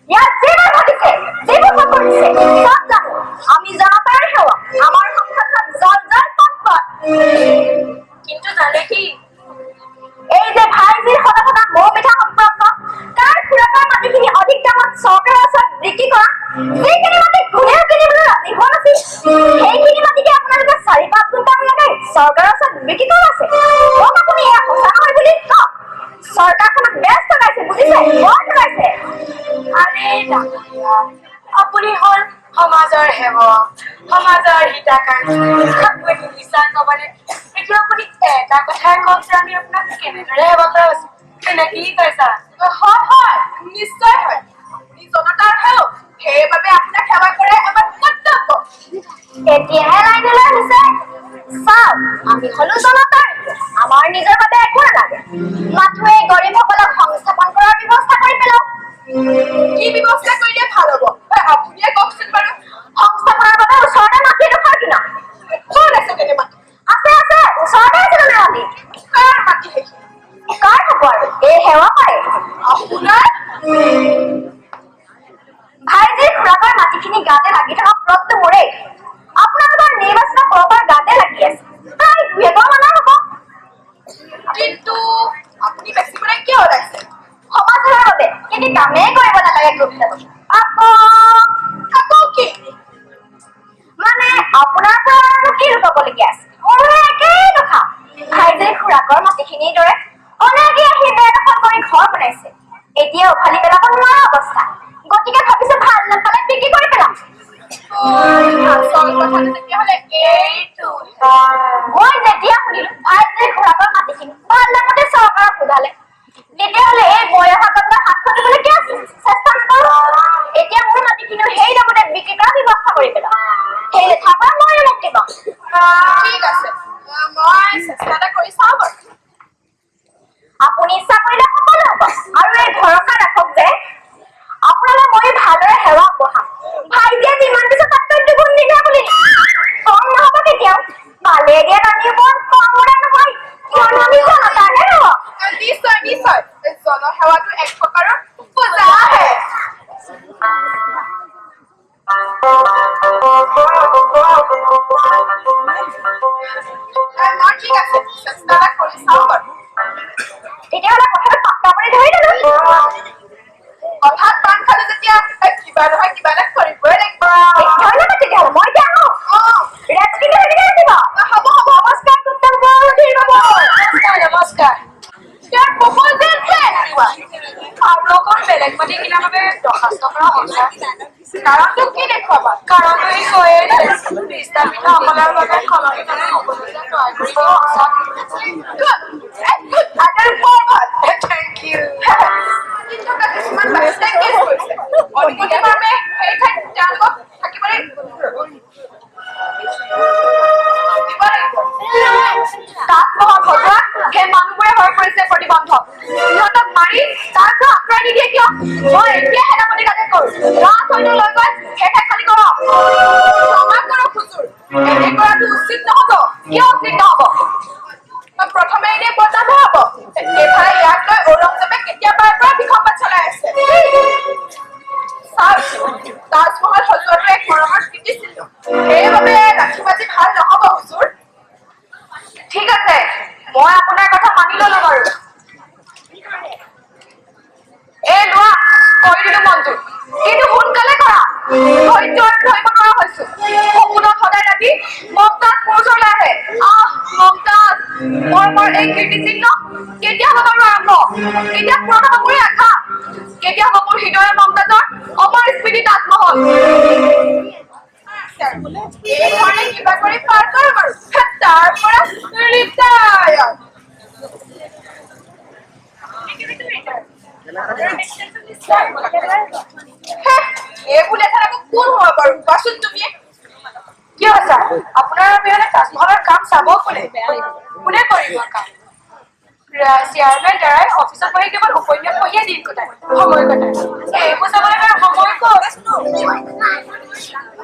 ইয়াত যিবোৰ ঘটিছে যিবোৰ কৰিছে চব জানো আমি জনতাৰ সেৱক আমাৰ সংসাৰ জল জল পট কিন্তু জানে কি এই যে ভাইজিৰ সদায় মৌ মিঠা সম্পৰ্ক তাৰ খুৰাকৰ মাটিখিনি অধিক দামত চৰকাৰৰ ওচৰত বিক্ৰী কৰা যিখিনি মাটি কোনেও কিনিবলৈ ৰাজি হোৱা নাছিল সেইখিনি মাটিকে আপোনালোকে ৪-৫ গুণ দাম লগাই চৰকাৰৰ ওচৰত বিক্ৰী কৰা আছে মোক আপুনি এয়া সঁচা নহয় বুলি কওক চৰকাৰখনক বেছ লগাইছে বুজিছে বৰ লগাইছে আৰে ডাঙৰীয়া আপুনি হ'ল সমাজৰ সেৱক সমাজৰ হিতাকাংক্ষী আপুনি বিশ্বাস নকৰে এতিয়া আপুনি এটা কথাই কওক যে আমি আপোনাক কেনেদৰে সেৱা কৰা উচিত এনে কি কৈছা হয় নিশ্চয় হয় আপুনি জনতাৰ সেৱক সেইবাবে আপোনাক সেৱা কৰে আমাৰ কৰ্তব্য এতিয়াহে লাইনলৈ আহিছে চাওক আমি হলো জনতাৰ আমাৰ নিজৰ বাবে একো নালাগে মাথো এই গৰীবসকলক সংস্থাপন কৰাৰ ব্যৱস্থা কৰি পেলাওক কি ব্যৱস্থা কৰিলে ভাল হ'ব আপুনিয়ে কওকচোন বাৰু সংস্থাপনৰ বাবে ওচৰতে মাটি এডোখৰ কিনক ক'ত আছে তেনে মাটি আছে ওচৰতে আছে তেনে মাটি কাৰ মাটি সেইখিনি কাৰ হ'ব আৰু এই সেৱা কৰে আপোনাৰ ভাইজিৰ খুৰাকৰ মাটিখিনি গাতে লাগি থকা প্লটটো মোৰেই আপোনালোকৰ নিৰ্বাচনৰ পৰপৰ গাতে লাগি আছে প্ৰায় 2 একৰ মানৰ হ'ব কিন্তু আপুনি বেছিবলৈ কিয় ওলাইছে সমাজৰ বাবে কিন্তু কামেই কৰিব নালাগে গ্ৰুপটো আকৌ কি মানে আপোনাৰ পৰা আৰু কি লুকাবলগীয়া আছে মোৰো একেই কথা ভাইজিৰ খুৰাকৰ মাটিখিনিৰ দৰে অনেকে আহি বেদখল কৰি ঘৰ বনাইছে এতিয়া উভালি পেলাব নোৱাৰা অৱস্থা গতিকে ভাবিছো ভাল নাপালে বিক্ৰী কৰি পেলাম আচল কথাটো তেতিয়াহ'লে এইটো মই যেতিয়া শুনিলো ভাইজিৰ খুৰাকৰ মাটিখিনি ভাল নামতে চৰকাৰক সোধালে তেতিয়াহ'লে এই বয়সত হাত খটিবলৈ কি আছে চেষ্টা নকৰো এতিয়া মোৰ মাটিখিনিও সেই দামতে বিক্ৰী কৰাৰ ব্যৱস্থা কৰি পেলাম সেই লেখাৰ পৰা মই মুক্তি পাম ঠিক আছে মই চেষ্টা এটা কৰি চাওঁ বাৰু আপুনি ইচ্ছা কৰিলে সকলো হ'ব আৰু এই ভৰসা ৰাখক যে আপোনালৈ মই ভালদৰে সেৱা আগবঢ়াম ভাইটিয়ে যিমান পিছত তাতকৈ দুগুণ দিলে বুলি কম নহ'ব কেতিয়াও ভালে দিয়া আমি বৰ কমৰে নহয় কিয়নো আমি জনতাৰহে সেৱক নিশ্চয় জনসেৱাটো এক প্ৰকাৰৰ পূজাহে দৰ্খাস্ত কৰা সঁচা কাৰণটো কি দেখুৱাবা? কাৰণটো ই কৈয়ে বিস্তাপিতসকলৰ বাবে সলনি মানে সকলোৱে তৈয়াৰ কৰিব সঁচা আটাৰ বৰ ভাল। থেংক ইউ কিন্তু তাত কিছুমান বাচ্চাই কেছ কৰিছে। অনুমতি মৰ্মে সেই ঠাইত তেওঁলোকক থাকিবলৈ দিব লাগিব। তাজমহল সজোৱা সেই মানুহবোৰে হৈ পৰিছে প্ৰতিবন্ধক। সিহঁতক মাৰি তাজমহল আঁতৰাই নিদিয়ে কিয়? মই এতিয়া সেনাপতি কাটে কৰো। সৈন্য লৈ গৈ সেই ঠাই খালী কৰক। ক্ষমা কৰক হুজুৰ, এনে কৰাটো উচিত নহব। কিয় উচিত নহব? প্ৰথমে এনে বদনাম হব। এফালে ইয়াক লৈ ঔৰংজেবে কেতিয়াবাৰ পৰা বিসম্বাদ চলাই আছে। তাজমহল সজোৱাটো এক মৰমৰ কীৰ্তিচিহ্ন। সেইবাবে লাঠি বাজি ভাল নহব হুজুৰ। ঠিক আছে, মই আপোনাৰ কথা মানি ললো বাৰু। এই লোৱা, কৰি দিলো মনটো। কিন্তু সোনকালে কৰা। ধৈৰ্য ধৰিব নোৱাৰা হৈছো। সপোনত সদায় ৰাতি মমতাজ মোৰ ওচৰলৈ আহে। মমতাজ, মোৰ এই কীৰ্তিচিহ্ন কেতিয়া হ'ব বাৰু আৰম্ভ? কেতিয়া পূৰণ হ'ব মোৰ আশা? কেতিয়া হ'ব মোৰ হৃদয়ৰ মমতাজৰ অমৰ স্মৃতি তাজমহল? এই ধৰণে কিবা কৰি পাৰ কৰিম আৰু তাৰ পৰা ৰিটায়াৰ। এইবোৰ লেঠাত আকৌ কোন হ'ব বাৰু? কোৱাচোন তুমি। কি হৈছে? আপোনাৰ অবিহনে তাজমহলৰ কাম চাব কোনে? কোনে কৰিব কাম? চেয়াৰমেন দ্বাৰাই অফিচত বহি কেৱল উপন্যাস পঢ়িয়ে দিন কটায়, সময় কটায়। এইবোৰ চাবলৈ কাৰণে সময় ক'ত?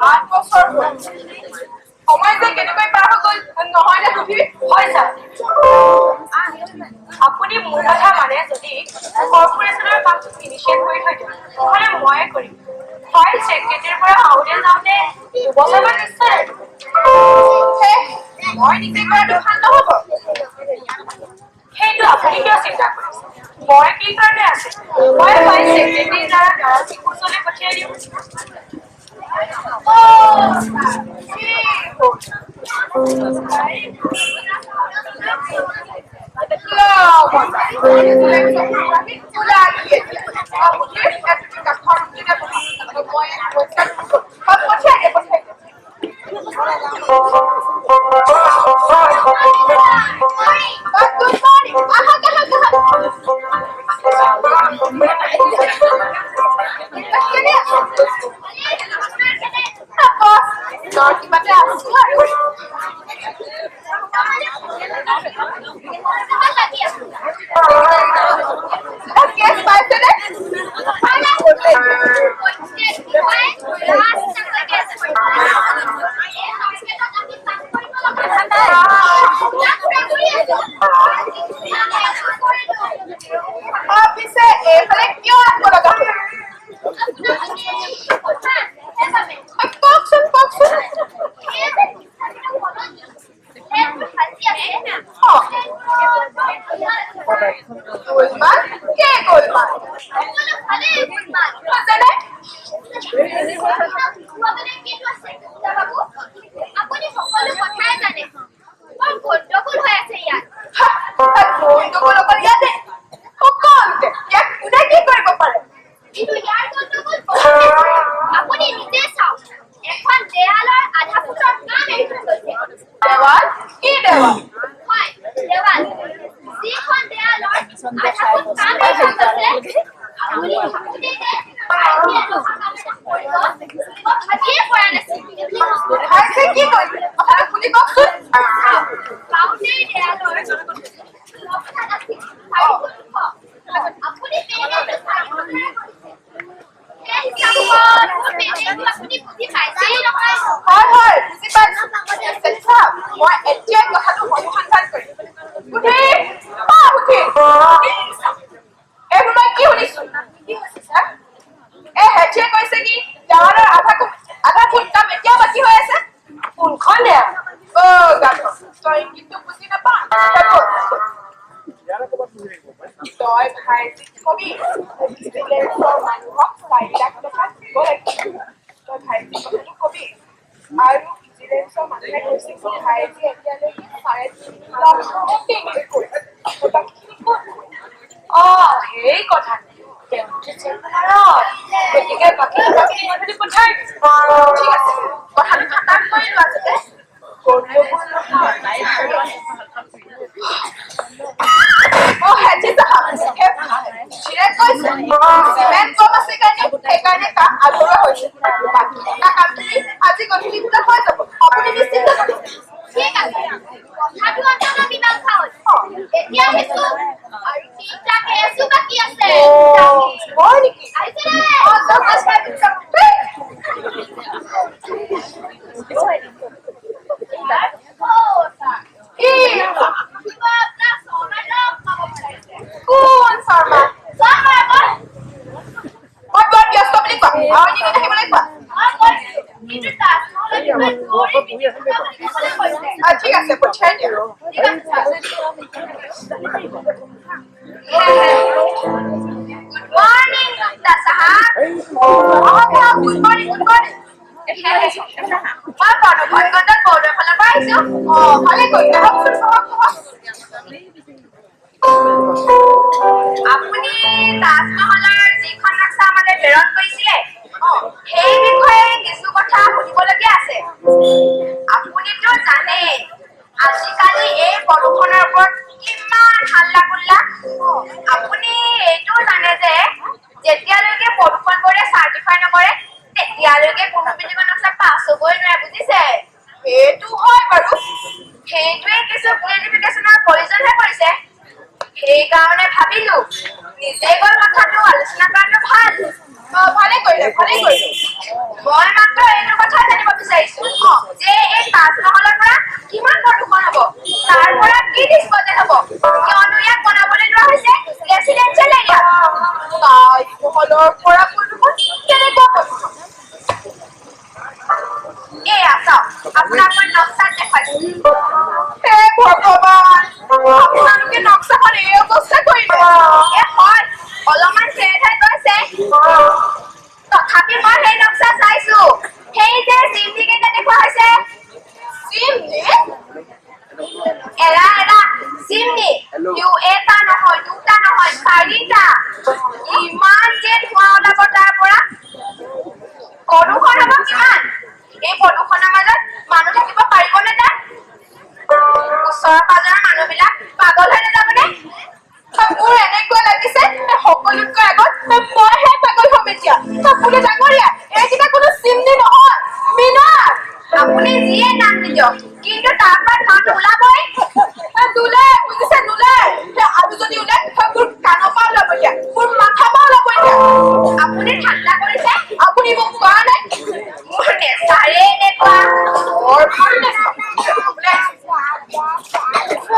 8 বছৰ হ'ল। সময় যে কেনেকৈ পাৰ হৈ গ'ল নহয় নে তুমি? হয় ছাৰ। আপুনি মোৰ কথা মানে যদি কৰ্পোৰেশ্যনৰ কামটো ইনিচিয়েট কৰি থৈ দিয়ে, নহ'লে ময়ে কৰিম। ফাইল ছেক্ৰেটাৰীৰ পৰা আহোঁতে যাওঁতে 2 বছৰমান নিশ্চয় লাগিব। মই নিজে কৰাটো ভাল নহ'ব। সেইটো আপুনি কিয় চিন্তা কৰিছে? মই কি কাৰণে আছে? মই ফাইল ছেক্ৰেটাৰীৰ দ্বাৰা ওচৰলৈ পঠিয়াই দিওঁ। কিবাতে আছো আৰু কেছ পাইছেনে? পিছে এইফালে কিয় আহিব লগা হ'ল? কওকচোন কওকচোন। গোলমাল? কে গোলমাল? যেনে? আপুনি সকলো কথাই জানে। বৰ গণ্ডগোল হৈ আছে ইয়াত। গণ্ডগোল অকল ইয়াতে? সকলোতে। ইয়াক কোনে কি কৰিব পাৰে? কিন্তু ইয়াৰ গণ্ডগোল বহুত বেছি। আপুনি নিজে চাওক, এখন দেৱালৰ আধা ফুটৰ কাম এৰি থৈ গৈছে। দেৱাল? কি দেৱাল? হয়, দেৱাল। যিখন দেৱালৰ আধা ফুট কাম এৰি থৈ গৈছে, আপুনি ভাবোতে যে ভাইটিয়ে লোহা কাম এটা কৰিব, মই ভাবিয়ে পৰা নাছিলো। ভাইছে কি কৰিলে? কথাটো শুনি কওকচোন। বাউণ্ডেৰী দেৱালৰ লফ্টাত আছিল 4 ফুট ওখ। আপুনি পেনেলটো 4 ফুট কৰিছে। সেই হিচাপত মোৰ পেনেলটো আপুনি বুজি পাইছেই নহয়। হয়, বুজি পাইছো। মই এতিয়াই কথাটো অনুসন্ধান কৰিম। এইবোৰ মই কি শুনিছো? হেঠিয়ে কৈছে কি দেৱালৰ আধা ফুট কাম এতিয়াও বাকী হৈ আছে? কোনখন দেৱাল? গাধ, তই ইংগিতটো বুজি নাপাওঁ। তই ভাইটিক কবি মানুহক 4 লাখ টকা দিব লাগিব। তই ভাইটিক কথাটো কবি। আৰু ভিজিলেন্সৰ মানুহে কৈছে কি ভাইটি এতিয়ালৈকে 3.5 লাখ পেমেন্ট কৰিছে। বাকীখিনি ক'ত? সেই কথা। তেওঁতো চেম্বাৰত গতিকে বাকী মই পঠাই দিছো। ঠিক আছে কথাটো ঠাণ্ডা কৰি লোৱা যাতে হেজি সাহেব চিৰাজ কৈছে চিমেণ্ট কম আছে কাৰণে সেইকাৰণে কাম আধৰুৱা হৈছে বাকী এটা কামখিনি আজি গধূলি ভিতৰত হৈ যাব আপুনি নিশ্চিন্ত কৰিব ঠিক আছে কথাটো আপোনাৰ মীমাংসা হ'ল এতিয়া আহিছো আৰু তিনিটা কেছো বাকী আছে হয় নেকি আহিছে নে কি আপোনাৰ শৰ্মাক পাব পাৰিছে কোন শৰ্মা শৰ্মা মই বৰ ব্যস্ত বুলি কোৱা আৰু নেকি আহিবলৈ কোৱা মই কৈছো কিন্তু তাজমহলৰ বিষয়ে থোৰি পিটিকিবলৈ কৈছে ঠিক আছে পঠিয়াই দিয়া ঠিক আছে Good morning, Dr. Sahab. Good morning, good morning. মই বৰ্ধমানত বৰ্ডৰ ফালৰ পৰা আহিছো ভালে কৰিলে আপুনি তাজমহলৰ যিখন নক্সা আমালৈ প্ৰেৰণ কৰিছিলে সেই বিষয়ে কিছু কথা শুনিবলগীয়া আছে আপুনিতো জানে আজিকালি এই প্ৰদূষণৰ ওপৰত কিমান হাল্লা গোল্লা আপুনি এইটোও জানে যে যেতিয়ালৈকে প্ৰদূষণবোৰে চাৰ্টিফাই নকৰে তেতিয়ালৈকে কোনো বিল্ডিঙৰ নক্সা পাছ হ'বই নোৱাৰে বুজিছে সেইটো হয় বাৰু সেইটোৱে কিছু ক্লেৰিফিকেশ্যনৰ প্ৰয়োজন হৈ পৰিছে সেইকাৰণে ভাবিলো নিজে গৈ কথাটো আলোচনা কৰাটো ভাল ভালে কৰিলে মই মাত্ৰ এইটো কথা জানিব বিচাৰিছো যে এই তাজমহলৰ পৰা কিমান প্ৰদূষণ হ'ব তাৰ পৰা কি ডিছপজেল হ'ব কিয়নো ইয়াক বনাবলৈ লোৱা হৈছে ৰেচিডেঞ্চিয়েল এৰিয়া তাজমহলৰ পৰা প্ৰদূষণ কেনেকুৱা প্ৰদূষণ এয়া চাওক আপোনাক মই নক্সাত দেখাইছো হে ভগৱান আপোনালোকে নক্সাখন এই অৱস্থা কৰিলে হয় অলপমান চেঞ্জ হৈ গৈছে তথাপি মই সেই নক্সা চাইছো সেই যে চিমনি কেইটা দেখুওৱা হৈছে চিমনি এৰা চিমনি এটা নহয় দুটা নহয় চাৰিটা ইমান যে ধোঁৱা ওলাব তাৰ পৰা প্ৰদূষণ হ'ব কিমান এই প্ৰদূষণৰ মাজত মানুহ থাকিব পাৰিবনে তাত ওচৰৰ পাজৰৰ মানুহবিলাক পাগল হৈ নাযাবনে মোৰ এনেকুৱা লাগিছে সকলোতকৈ আগত মইহে পাগল হ'ম এতিয়া আপুনি ডাঙৰীয়া এইকেইটা কোনো চিমনি নহয় মিনাৰ আপুনি যিয়ে নাম নিদিয়ক কিন্তু তাৰ পৰা ধোঁৱাটো ওলাবই নোলায় বুজিছে নোলায় আৰু যদি ওলায় মোৰ কাণৰ পৰা ওলাব এতিয়া মোৰ মাথা পৰা ওলাব এতিয়া আপুনি ঠাণ্ডা কৰিছে আপুনি মোক কোৱা নাই মোৰ নেচাৰে এনেকুৱা বৰ ভাল নেচা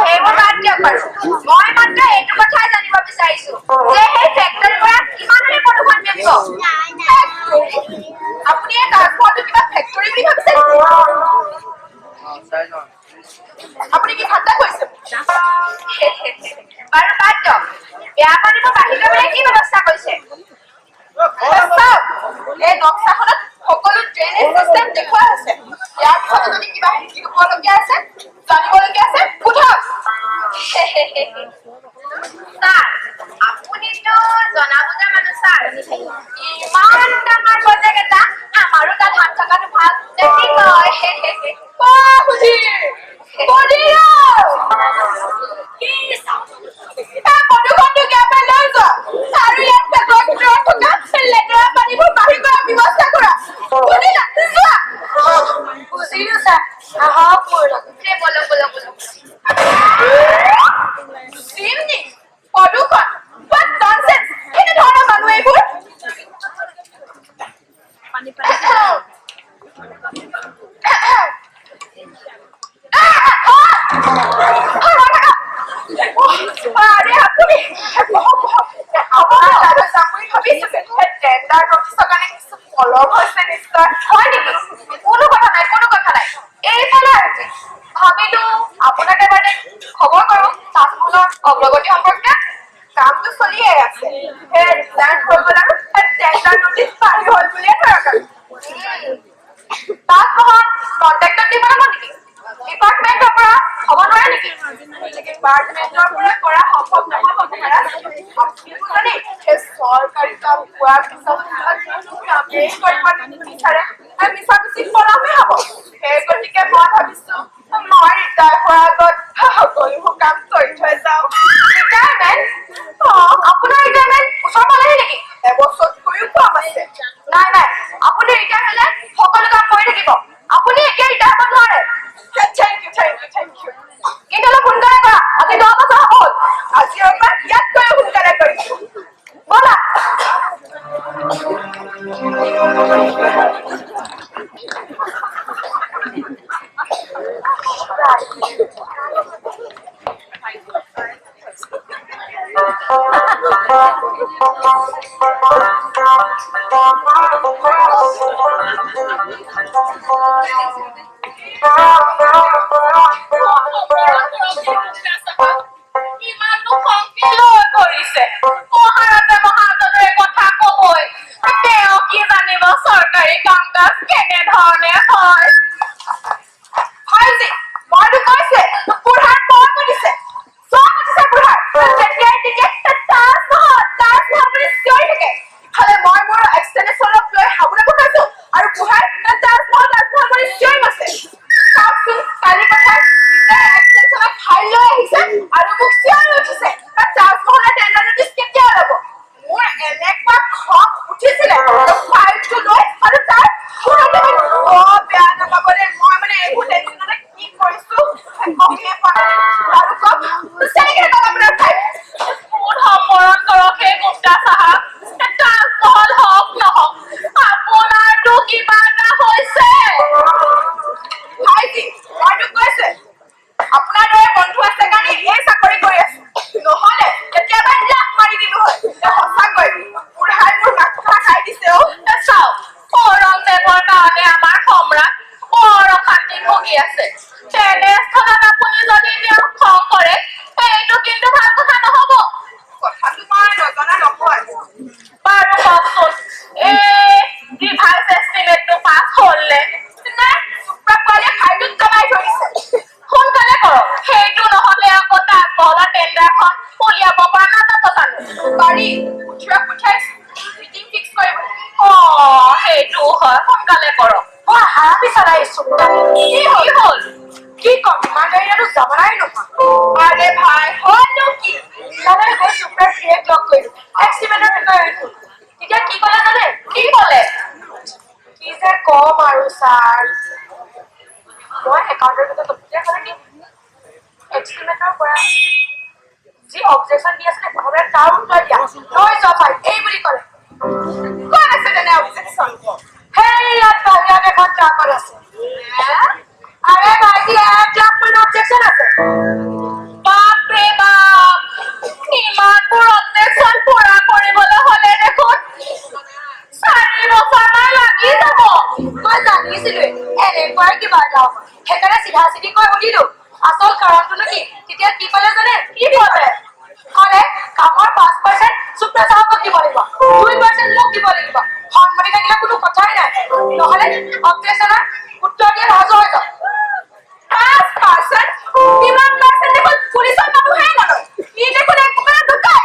সেইবোৰ বাদ দিয়ক বাৰু মই মাত্ৰ এইটো কথাই জানিব বিচাৰিছো যে সেই ফেক্টৰীৰ পৰা কিমানৰে প্ৰদূষণ বিয়পিব আপুনি এই তাজমহলটো কিবা ফেক্টৰী বুলি ভাবিছে আপুনি কি ঠাণ্ডা কৰিছে বাৰু বাদ দিয়ক বেয়া পানীবোৰ বাঢ়ি যাবলৈ কি ব্যৱস্থা কৰিছে এই নক্সাখনত সকলো ড্ৰেইনেজ চিষ্টেম দেখুওৱা আছে ইয়াৰ পিছতো যদি কিবা শিকিবলগীয়া আছে জানিবলগীয়া আছে সোধক ছাৰ আপুনিতো জনা বুজা মানুহ ছাৰ ইমান ডাঙৰ প্ৰজেক্ট এটা আমাৰো তাত হাত থকাটো ভাল নে কি কয় প্ৰদূষণটো কেৱল লৈ যোৱা আৰু ইয়াত থকা লেতেৰা পানীবোৰ বাহিৰ কৰাৰ ব্যৱস্থা কৰা বুজিলা যোৱা বুজিলো ছাৰ আহক মোৰ লগত বলক চিমনি প্ৰদূষণ what nonsense কেনেধৰণৰ মানুহ এইবোৰ আৰে আপুনি আপোনাৰ লগত যাম বুলি ভাবিছো টেণ্ডাৰ নটিছৰ কাৰণে কিছু পলম হৈছে নিশ্চয় হয় নেকি কোনো কথা নাই এইফালে আহিছে ভাবিলো আপোনাক এবাৰ খবৰ কৰো তাজমহলৰ অগ্ৰগতি সম্পৰ্কে কামটো চলিয়ে আছে ৰিজাইন হৈ গ'ল আৰু টেণ্ডাৰ নটিছ পাৰি হ'ল বুলিয়ে ধৰক আৰু তাজমহল কণ্টেক্টত দিব লাগিব নেকি ডিপাৰ্টমেণ্টৰ পৰা হ'ব নোৱাৰে নেকি ডিপাৰ্টমেণ্টৰ পৰা কৰা সম্ভৱ নহ'ব মহাৰাজ আপুনি জানে সেই চৰকাৰী কাম পোৱাৰ পিছত কামেই কৰিব নিবিচাৰে মিছামিছি পলামে হ'ব সেই গতিকে মই ভাবিছো মই ৰিটায়াৰ হোৱাৰ আগত সকলোবোৰ কাম কৰি থৈ যাওঁ ৰিটায়াৰমেণ্ট আপোনাৰ ৰিটায়াৰমেণ্ট ওচৰ পালেহি নেকি এবছৰতকৈও কম আছে নাই নাই আপুনি ৰিটায়াৰ হ'লে সকলো কাম কৰি থাকিব আপুনি এতিয়া ৰিটায়াৰ হ'ব নোৱাৰে থেংক ইউ কিন্তু অলপ সোনকালে কৰা আজি 10 বছৰ হ'ল আজি আমাৰ ইয়াতকৈ সোনকালে কৰিছো ব'লা ইমানটো খংকি লৈ কৰিছে মহাৰাজে মহাজনে কথা কবই তেওঁ কি জানিব চৰকাৰী কাম কাজ কেনেধৰণে হয় ভাইজি মইতো কৈছে বুঢ়াৰ বৰ কৰিছে চব উঠিছে বুঢ়াৰ যেতিয়াই তেতিয়াই তাজ বুলি চিঞৰি থাকে ইফালে মই মোৰ এক্সটেনশ্যনক লৈ হাবুলে বহাইছো আৰু বুঢ়াই তাজ বুলি চিঞৰি আছে চাওকচোন কালি কথা নিজে এক্সটেনশ্যনক ফাইল লৈ আহিছে আৰু মোক চিঞৰি উঠিছে তাজমহলৰ টেণ্ডাৰ নটিচ কেতিয়া ওলাব মোৰ এনেকুৱা খং উঠিছিলে ফাইলটো লৈ আৰু তাৰ বেয়া নাপাবলে মই মানে এইবোৰ টেনশ্যনতে কি কৰিছো গমেই পোৱা নাই আৰু কওক কেনেকৈ কওক আপোনাৰ ফাইল মোৰ সম্বৰণ কৰক হে গুপ্তা চাহাব তাজমহল হওক নহওক আপোনাৰতো কিবা এটা হৈছে ভাইজি মইতো কৈছে আপোনাৰ দৰে বন্ধু আছে কাৰণে এই চাকৰি কৰি আছো নহলে কেতিয়াবা লাখ মাৰি দিলো হয় সঁচাকৈ বুঢ়াই মোৰ মাথা খাই দিছে চাওক ঔৰংজেবৰ কাৰণে আমাৰ সম্ৰাট বৰ অশান্তি ভুগি আছে তেনেস্থলত আপুনি যদি তেওঁক খং কৰে সেইটো কিন্তু ভাল কথা নহব কথাটো মই নজনা নহয় বাৰু কওকচোন এই ৰিভাইজ এষ্টিমেটটো পাছ হ'লনে নাই চুপ্ৰা পোৱালীয়ে ফাইলটোত জমাই থৈ দিছে সোনকালে কৰক সেইটো নহলে আকৌ তাজমহলৰ টেণ্ডাৰখন উলিয়াব পৰা নাযাব জানো পাৰি উঠিৰক পঠাইছো মিটিং ফিক্স কৰিব সেইটো হয় সোনকালে কৰক মই হাৰামি চলাইছো কি হ'ল কি কম ইমান দেৰি আৰু জমানাই নহয় আৰে ভাই হয়নো কি ইফালে গৈ চুপ্ৰাৰ ফিৰেক লগ কৰিলো এক্সিমেণ্টৰ বিষয়ে সুধিলো তেতিয়া কি ক'লে জানে কি ক'লে কি যে কম আৰু ছাৰ মই একাউণ্টৰ ভিতৰত তেতিয়া ক'লে কি এক্সিমেণ্টৰ পৰা যি অবজেকশ্যন দি আছিলে প্ৰথমে তাৰ উত্তৰ দিয়া লৈ যোৱা ফাইল এই বুলি ক'লে কোন আছে তেনে অবজেকশ্যন সেই ইয়াত বাহিৰত এখন ট্ৰাকত আছে আৰে ভাইটি 1 লাখ মান অবজেকশ্যন আছে বাপৰে বাপ ইমানবোৰ অবজেকশ্যন পুৰা কৰিবলৈ হ'লে দেখোন 4 বছৰমান লাগি যাব মই জানিছিলোৱে এনেকুৱাই কিবা এটা হ'ব সেইকাৰণে চিধা চিধি কৈ সুধিলো আচল কাৰণটোনো কি তেতিয়া কি ক'লে জানে কি ক'লে ক'লে কামৰ 5% চুপ্ৰা চাহাবক দিব লাগিব 2% মোক দিব লাগিব সন্মতি থাকিলে কোনো কথাই নাই নহ'লে অবজেকশ্যনৰ উত্তৰ দিয়ে সাজু হৈ যাওক 5% কিমান পাৰ্চেণ্ট দেখোন পুলিচৰ মানুহে নলয় ই দেখোন এক প্ৰকাৰৰ ঢুকাই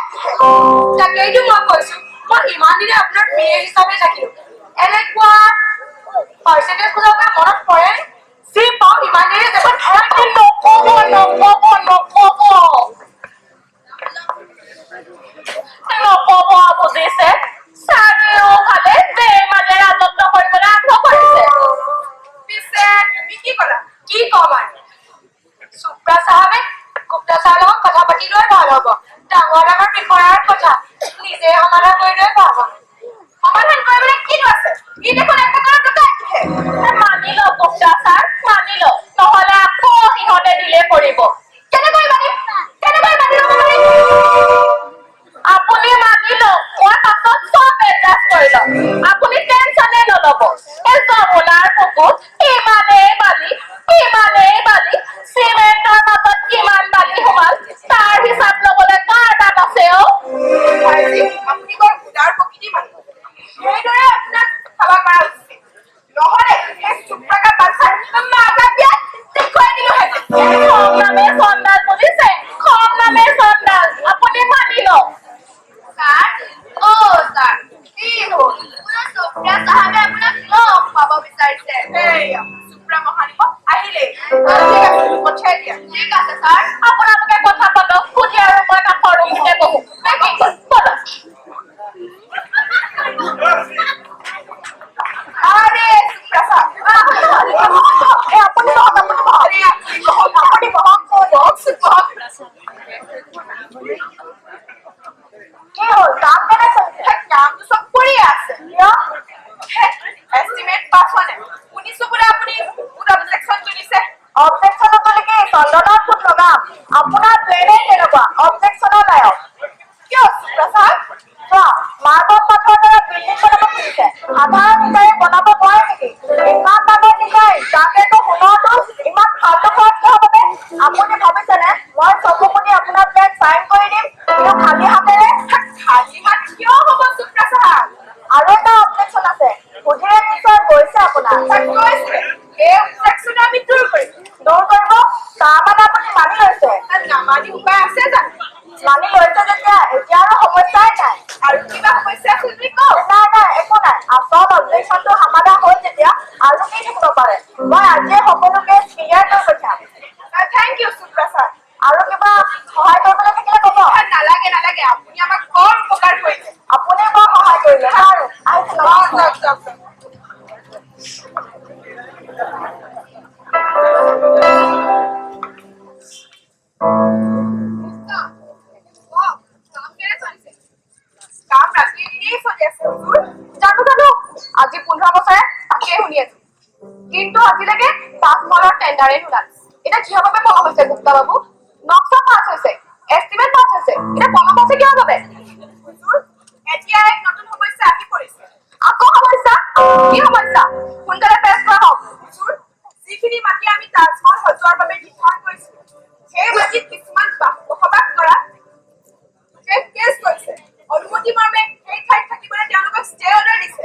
তাকেইতো মই কৈছো মই ইমান দিনে আপোনাৰ প্ৰিয় হিচাপে থাকিলো এনেকুৱা পাৰ্চেণ্টেজ খোজাৰ পৰা মনত পৰে যি পাওঁ ইমান দেৰি দেখোন নক'ব বুজিছে চাৰিওফালে বেইমানে ৰাজত্ব কৰিবলৈ আৰম্ভ কৰিছে পিছে তুমি কি ক'লা কি ক'ম আৰু চুপ্ৰা চাহাবে গুপ্তা চাহাৰ লগত কথা পাতি লৈ ভাল হ'ব ডাঙৰ ডাঙৰ বিষয়াৰ কথা নিজে সমাধান কৰি লৈ ভাল হ'ব সমাধান কৰিবলৈ কিনো আছে ই দেখোন এক প্ৰকাৰৰ ঢুকাই মানি লওক গুপ্তা ছাৰ মানি লওক নহ'লে আকৌ সিহঁতে দিলে কৰিব কেনেকৈ মানিম আপুনি মানি লওক মই পাছত চব এডজাষ্ট কৰি ল'ম আপুনি টেনচনে নল'ব এই যমুনাৰ বুকুত ইমানেই বালি চিমেণ্টৰ মাজত কিমান বালি সোমাল তাৰ হিচাপ ল'বলৈ কাৰ তাত আছে ভাইজি আপুনি বৰ উদাৰ প্ৰকৃতি মানুহ সেইদৰে আপোনাক সেৱা কৰা উচিত এয়া সুপ্ৰা মহানিব আহিলে ঠিক আছে পঠিয়াই দিয়া ঠিক আছে স্যাৰ আপোনালোকে কথা পাতক খুজি আৰু মই কাষৰ ৰুমতে বহো বলো আৰে সুপ্ৰা ছাৰ এ আপুনি বহক কি হ'ল কাম কেনে চলিছে কামটো চব কৰিয়ে আছে এস্টিমেট পাছ হোৱা নাই শুনিছো বোলে আপুনি ফুড অবজেকশ্যন তুলিছে অবজেকশ্যন তুলিকে চন্দনৰ ফুড লগাম আপোনাৰ প্লেনে কেনেকুৱা অবজেকশ্যনৰ লায়ক কিয় সুপ্ৰসাদ মাৰ্বল পাথৰৰ দ্বাৰা বিল্ডিং বনাব খুজিছে সাধাৰণ ইটাৰে বনাব নোৱাৰে নেকি ইমান ডাঙৰ ডিজাইন তাকেতো সোণৰটো ইমান ফাল্টু খৰচ নহ'বনে আপুনি ভাবিছেনে মই চকুমুনি আপোনাৰ প্লেন চাইন কৰি দিম কিন্তু খালী হাতেৰে খালী হাত কিয় হ'ব সুপ্ৰসাদ আৰু এটা অবজেকশ্যন আছে সুধিৰে নিশ্চয় গৈছে আপোনাৰ গৈছে এই অবজেকশ্যন আমি দূৰ কৰিব তাৰমানে আপুনি মানি লৈছে নামানি উপায় আছে জানো মানি লৈছে যেতিয়া এতিয়া আৰু সমস্যাই নাই আৰু কিবা সমস্যা আছে বুলি কওক নাই একো নাই আচল অবজেকশ্যনটো সমাধান হ'ল যেতিয়া আৰু কি থাকিব পাৰে মই আজিয়ে সকলোকে ক্লিয়াৰ কৰি পঠিয়াম থেংক ইউ সুপ্ৰসাদ আৰু কিবা সহায় কৰিবলৈ থাকিলে ক'ব নালাগে আপুনি আমাক বৰ উপকাৰ কৰিলে আপুনি বৰ সহায় কৰিলে আৰু আহিছোঁ কাম ৰাতি দিনেই চলি আছে হুজুৰ জানো আজি 15 বছৰে তাকে শুনি আছো কিন্তু আজিলৈকে তাজমহলৰ টেণ্ডাৰে নোলাল এটা কিহৰ বাবে পলম হৈছে গুপ্তা বাবু নক্সা পাছ হৈছে এষ্টিমেট পাছ হৈছে এটা পলম হৈছে কিহৰ বাবে হুজুৰ এতিয়া এক নতুন সমস্যা আহি পৰিছে আকৌ সমস্যা কি সমস্যা সোনকালে পেছ কৰা হওক হুজুৰ যিখিনি মাটি আমি তাজমহল সজোৱাৰ বাবে নিৰ্ধাৰণ কৰিছিলো সেই মাটিত কিছুমান বসবাস কৰা কেছ কৰিছে অনুমতি মৰ্মে সেই ঠাইত থাকিবলৈ তেওঁলোকক ষ্টে অৰ্ডাৰ দিছে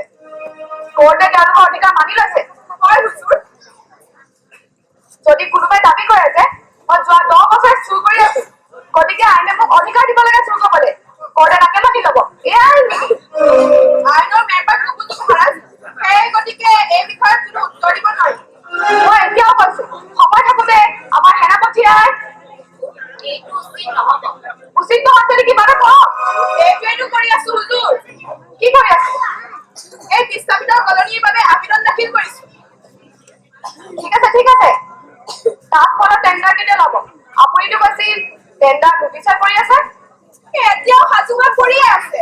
কোৰ্টে তেওঁলোকৰ অধিকাৰ মানি লৈছে হয় হুজুৰ যদি কোনোবাই দাবী কৰে যে মই যোৱা 10 বছৰ চুৰ কৰি আছো গতিকে আইনে মোক অধিকাৰ দিব লাগে চুৰ কৰিবলৈ কোৰ্টে তাকে মানি ল'ব এয়া আইনৰ মেম্বাৰ টুকুটো মহাৰাজ সেই গতিকে এই বিষয়ত কোনো উত্তৰ দিব নোৱাৰি মই এতিয়াও কৈছো সময় থাকোতে আমাৰ সেনাপতিয়ে এইটো উচিত নহ'ব উচিত নহয় যদি কিবা এটা কওক এইটোৱেইটো কৰি আছো হুজুৰ কি কৰি আছো এই বিস্তাপিত কলনীৰ বাবে আবেদন দাখিল কৰিছো ঠিক আছে তাজমহলৰ টেণ্ডাৰ কেতিয়া ল'ব আপুনিতো কৈছিল টেণ্ডাৰ নোটিচা কৰি আছে এতিয়াও সাজু হৈ পৰিয়ে আছে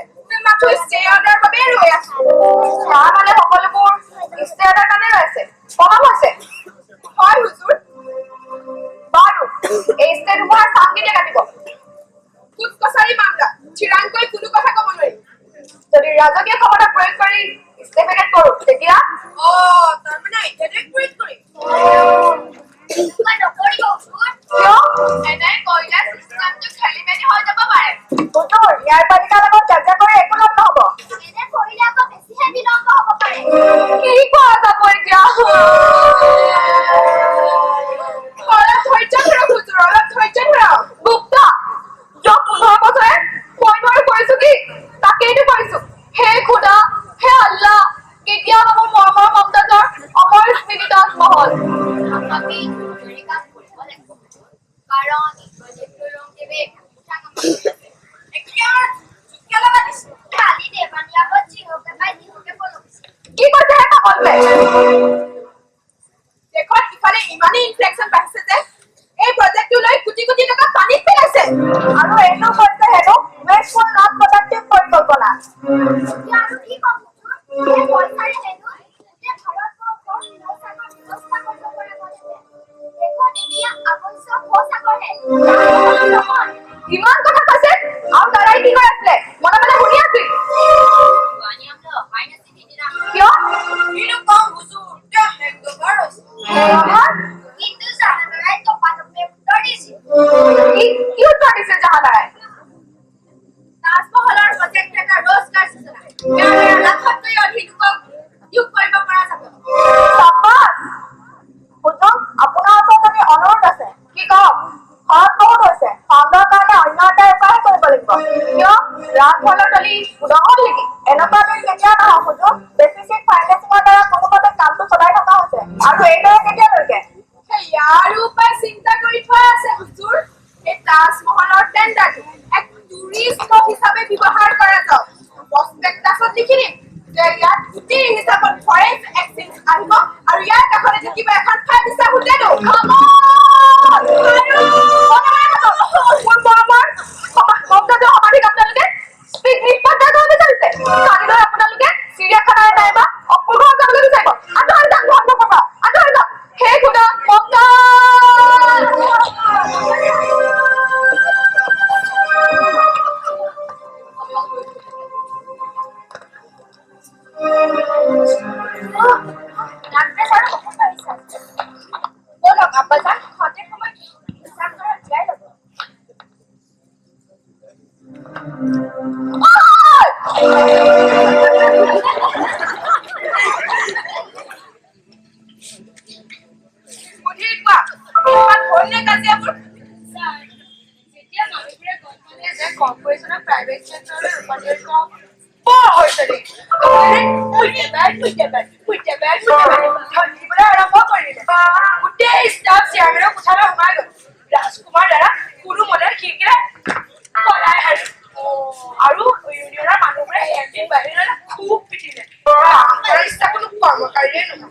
মাথো ষ্টে অৰ্ডাৰ বাবে ৰৈ আছো তাৰমানে সকলোবোৰ ষ্টে অৰ্ডাৰ কাৰণে ৰৈ আছে পলম হৈছে হয় হুজুৰ বাৰু এই ষ্টে ধুমুহাৰ চাম কেতিয়া কাটিব কুট কছাৰী মামলা চিৰাংকৈ কোনো কথা ক'ব নোৱাৰি যদি ৰাজকীয় ক্ষমতা প্ৰয়োগ কৰি ষ্টে ভেকেট কৰো তেতিয়া তাৰমানে এতিয়াই প্ৰয়োগ কৰিম মই নকৰিব হুজুৰ কিয় এনে কৰিলে চিষ্টেমটো খেলিমেলি হৈ যাব পাৰে হুজুৰ ন্যায়পালিকাৰ লগত কাজিয়া কৰি একো লাভ নহ'ব এনে কৰিলে আকৌ বেছিহে বিলম্ব হ'ব পাৰে কি কোৱা যাব এতিয়া অলপ ধৈৰ্য ধৰক হুজুৰ অলপ ধৈৰ্য ধৰক গুপ্তা যোৱা 15 বছৰে মই নোৱাৰো কৰিছো কি তাকেইতো কৰিছো হে খুদা হে আল্লাহ কেতিয়াবা মোৰ মৰমৰ মমতাজৰ অমৰ স্মৃতি তাজমহল আমি ধৰি কাম কৰিব লাগিব কাৰণ প্ৰজেক্টটো ৰং দেৱে কালি দেৱানী আগত যিহকে পাই যিহকে পলম কি কৈছে হে পাগলবে দেখত ইফালে ইমানেই ইনফ্লেকশ্যন বাঢ়িছে যে এই প্ৰজেক্টটো লৈ কোটি কোটি টকা পানীত পেলাইছে আৰু এইটো কৈছে হেনো ৱেষ্টফুল নট প্ৰডাক্টিভ পৰিকল্পনা আৰু কি কম এই পইচাৰে হেনো যে ভাৰতবৰ্ষৰ শৌচাগাৰ ব্যৱস্থা কৰিব পৰা গৈছে দেখোন এতিয়া আৱশ্যক শৌচাগাৰহে নহয় ইমান কথা কৈছে আৰু তাৰাই কি কৰি আছিলে মনে মনে শুনি আছিল কিয় কিনো কম হুজুৰ এতিয়া হেংগোভাৰ হৈছে কিন্তু জাহানাৰাই টপাটপে উত্তৰ দিছিল কি উত্তৰ দিছে জাহানাৰাই তাজমহলৰ প্ৰজেক্ট এটা ৰোজগাৰ সূচনা ইয়াৰ লাখতকৈ অধিক লোকক নিয়োগ কৰিব পৰা যাব চাবাস হুজুৰ আপোনাৰ ওচৰত আমি অনুৰোধ আছে কি কওক খৰচ বহুত হৈছে ফাণ্ডৰ কাৰণে অন্য এটা উপায় কৰিব লাগিব কিয় ৰাজমহলৰ তলি উদঙল নেকি এনেকুৱা দিন কেতিয়া নহওক হুজুৰ ডেফিচিট ফাইনেন্সিঙৰ দ্বাৰা কোনোমতে কামটো চলাই থকা হৈছে আৰু এইবাৰ কেতিয়ালৈকে? ইয়াৰ উপায় চিন্তা কৰি থোৱা আছে হুজুৰ। এই তাজমহলৰ টেণ্ডাৰটো এক টুৰিষ্ট হিচাপে ব্যৱহাৰ কৰা যাওক। প্ৰস্পেক্টাছত লিখি দিম যে ইয়াত গোটেই হিচাপত ফৰেন এক্সচেঞ্জ আহিব আৰু ইয়াৰ কাষতে থাকিব এখন 5-star হোটেলো। সমাধিক আপোনালোকে পিকনিক স্পট যাব বিচাৰিছে। কালিলৈ আপোনালোকে চিৰিয়াখানাৰ নাইবা অপূৰ্ব যাবলৈ বিচাৰিব। আঁতৰি যাওক বন্ধ কৰা, আঁতৰি যাওক। সেই খুদা বলক আব্বাজান, সঠিক সময় হিচাপ কৰা জীয়াই ল'ব। ৰাজকুমাৰ দ্বাৰা কোনো মনৰ খিৰিকীৰে পলাই হাৰি আৰু ইউনিয়নৰ মানুহবোৰে এমপিৰ বাহিৰত খুব পিটিলে। ইচ্ছা কোনো কৰ্মকাৰীয়ে কোনো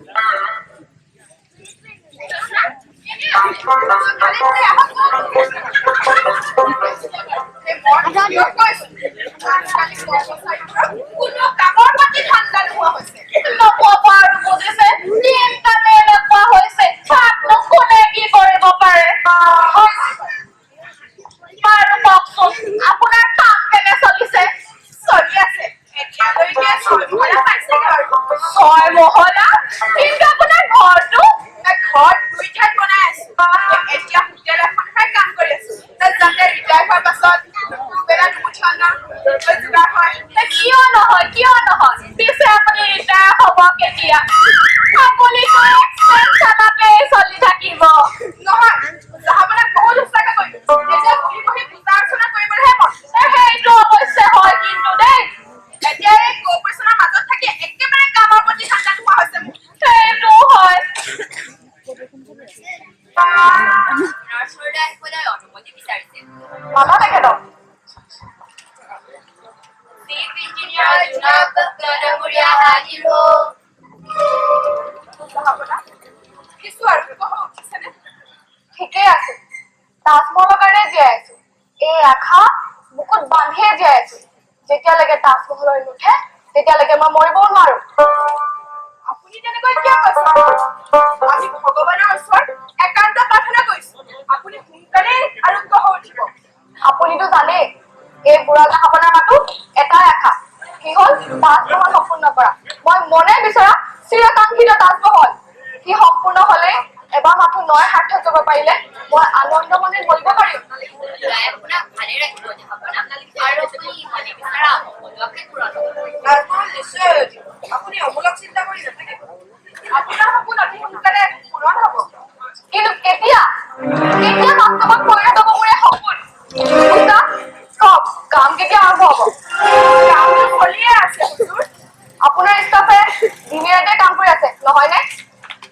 কামৰ প্ৰতি ঠাণ্ডা নোহোৱা হৈছে। নক'ব আৰু বুজিছে, দিনকালে এনেকুৱা হৈছে, ভাতনো কোনে কি কৰিব পাৰে। বাৰু কওকচোন, আপোনাৰ কাম কেনে চলিছে? চলি আছে। এতিয়ালৈকে 6 মহলা পাইছেগৈ আৰু। 6 মহলা? কিন্তু আপোনাৰ ঘৰটো? ঘৰ 2 ঠাইত বনাই আছো। এতিয়া হোটেল এখনহে কাম কৰি আছো, যাতে ৰিটায়াৰ হোৱাৰ পাছত দুবেলা দুমুঠি যোগাৰ হয়। কিয় নহয়, কিয় নহয়? পিছে আপুনি ৰিটায়াৰ হ'ব কেতিয়া? আপুনিতো চলি থাকিব। নহয়, আপোনাক বহুত উৎসাহ কৰিছো। এতিয়া বহি বহি পূজা অৰ্চনা কৰিবলৈহে মন। সেইটো অৱশ্যে হয় কিন্তু দেই। এতিয়া এই কৰ্পৰেশ্যনৰ মাজত থাকি একেবাৰে কামৰ প্ৰতি ঠাণ্ডা নোহোৱা হৈছে মোৰ। সেইটো হয়। অনুমতি বিচাৰিছে। মাতা তেখেতক। ঠিকেই আছে, তাজমহলৰ কাৰণে জীয়াই আছো। এই আশা বুকুত বান্ধিয়ে জীয়াই আছো। যেতিয়ালৈকে তাজমহলৰ নুঠে তেতিয়ালৈকে মই মৰিবও নোৱাৰো। আপুনি তেনেকৈ কিয় কৈছে? আমি ভগৱানৰ ওচৰত একান্ত প্ৰাৰ্থনা কৰিছো, আপুনি সোনকালে আৰোগ্য হৈ উঠিব। আপুনিতো জানেই, এই বুঢ়া জাহাপনাৰ মাতো এটাই আশা, কি হ'ল তাজমহল সম্পূৰ্ণ কৰা। মই মনে বিচৰা চিৰকাংক্ষিত তাজমহল সি সম্পূৰ্ণ হলে এবাৰ মাথো 9 সাৰ্থক কৰিব পাৰিলে মই আনন্দ মনে মৰিব পাৰিম। আপোনাক ভালে ৰাখিব জাহাপনা, আৰু আপুনি মনে বিচৰা সকলোকে পূৰণ কৰিব। নিশ্চয় আপুনি অমূলক চিন্তা কৰি নাথাকিব। আপোনাৰ সপোন অতি সোনকালে পূৰণ হ'ব। কিন্তু কেতিয়া কেতিয়া বাস্তৱত পৰিণত হ'ব মোৰ এই সপোন? কওক, কাম কেতিয়া আৰম্ভ হ'ব? কামটো চলিয়ে আছে হুজুৰ। আপোনাৰ ষ্টাফে দিনে ৰাতিয়ে কাম কৰি আছে নহয়নে?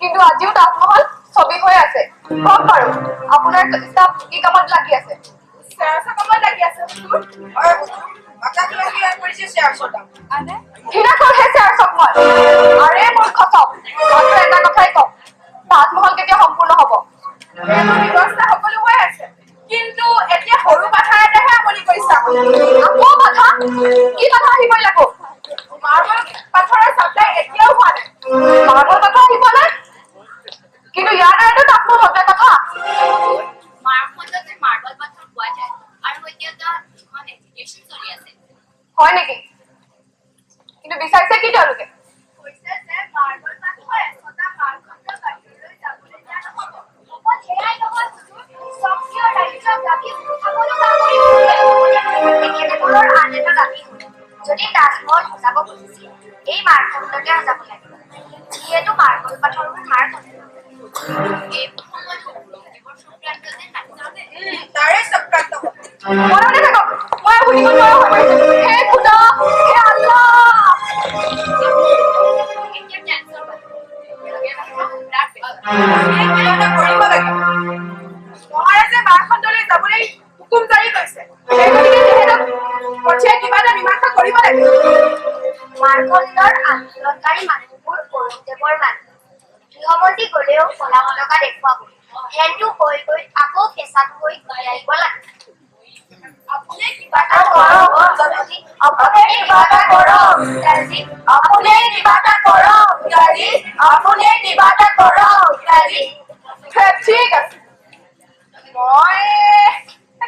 কিন্তু আজিও তাজমহল ছবি হৈ আছে। কওক বাৰু, আপোনাৰ ষ্টাফ কি কামত লাগি আছে? কামত লাগি আছে হুজুৰ। আৰে মূৰ্খ চব, মাত্ৰ এটা কথাই কওক, তাজমহল কেতিয়া সম্পূৰ্ণ হ'ব? ব্যৱস্থা সকলো হৈ আছে, কিন্তু এতিয়া সৰু বাধা এটাহে আমনি কৰিছে। আকৌ বাধা? কি বাধা আহিব লাগিব? মাৰ্বল পাথৰৰ চাপ্লাই এতিয়াও হোৱা নাই। মাৰ্বল পাথৰ আহিব নাই? কিন্তু ইয়াৰ দ্বাৰাতো তাজমহল সজাৰ কথা। মাৰ্বল পাথৰ পোৱা যায় আৰু এতিয়া তাত এক্সিবিশ্যন চলি আছে। হয় নেকি? কিন্তু বিচাৰিছে কি তেওঁলোকে? কৈছে যে মাৰ্বল পাথৰ এশটা মানদণ্ড বাহিৰলৈ যাবলৈ দিয়া নহ'ব। অকল সেয়াই নহয়, স্বকীয় ৰাজ্যৰ দাবী উত্থাপনো তেখেতবোৰৰ আন এটা দাবী হ'ল, যদি তাজমহল সজাব খুজিছে এই মাৰ্বলতে সজাব লাগিব, যিহেতু মাৰ্বল পাথৰবোৰ মাৰ কথা। তাৰে চক্ৰান্ত হ'ব। মনতে থাকক, মই শুনিব নোৱাৰা হৈ পৰিছো। হে খুদা, হে আল্লাহ। কিবা এটা কৰিব লাগে মহাৰাজে বাসণ্ডলৈ যাবলৈ হুকুম জাৰি কৰিছে সেই গতিকে তেখেতক পঠিয়াই কিবা এটা মীমাংসা কৰিব লাগে মাৰকণ্ডৰ আন্দোলনকাৰী মানুহবোৰ অৰুণদেৱৰ মানুহ গৃহমন্ত্ৰী গলেও কলা পতাকা দেখুৱাব হেনটো হৈ গৈ আকৌ কেঁচাটো হৈ ঘূৰাই আহিব লাগে আপুনি কিবা এটা কৰক জননী আপুনি কিবা এটা কৰক পিতাজী আপুনি কিবা এটা কৰক পিতাজী আপুনি কিবা এটা কৰক পিতাজী ঠিক আছে মই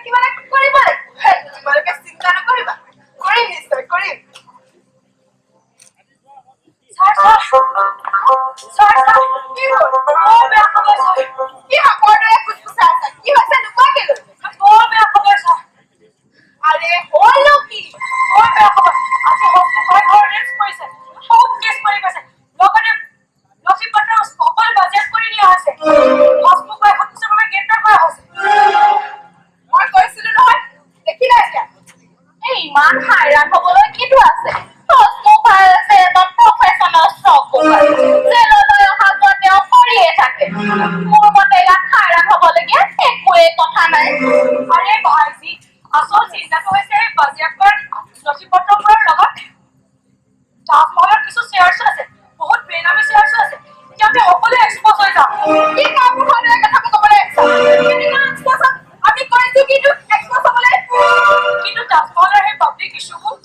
কিবা এটা কৰিব লাগিব তোমালোকে চিন্তা নকৰিবা কৰিম নিশ্চয় কৰিম কি হ'ল কি সাপৰ দৰে ফুচফুচাই আছা কি হৈছে নোকোৱা কেলৈ আৰে হ'লনো কি মই কৈছিলো নহয় দেখিলা এতিয়া ইমান হাইৰাণ হবলৈ কিটো আছে এজন প্ৰফেচনেল জেললৈ অহা যোৱা তেওঁ কৰিয়ে থাকে মোৰ মতে ইয়াত হাইৰাণ হবলগীয়া একোৱেই কথা নাই আৰে ভাইজি আচল চিন্তাটো হৈছে এই বাজেয়াপ্তৰ নথি-পত্ৰবোৰৰ লগত তাজমহলৰ কিছু শ্বেয়াৰ্ছ আছে বহুত বেনামী শ্বেয়াৰ্ছ আছে এতিয়া আমি সকলোৱে এক্সপ'জ হৈ যাম কি কামবোৰ হয় কথাটো ক'বলৈ কেনেকুৱা এক্সপ'জ আমি কৰিছো কিন্তু এক্সপ'জ হ'বলৈ কিন্তু তাজমহলৰ সেই পাব্লিক ইছ্যুবোৰ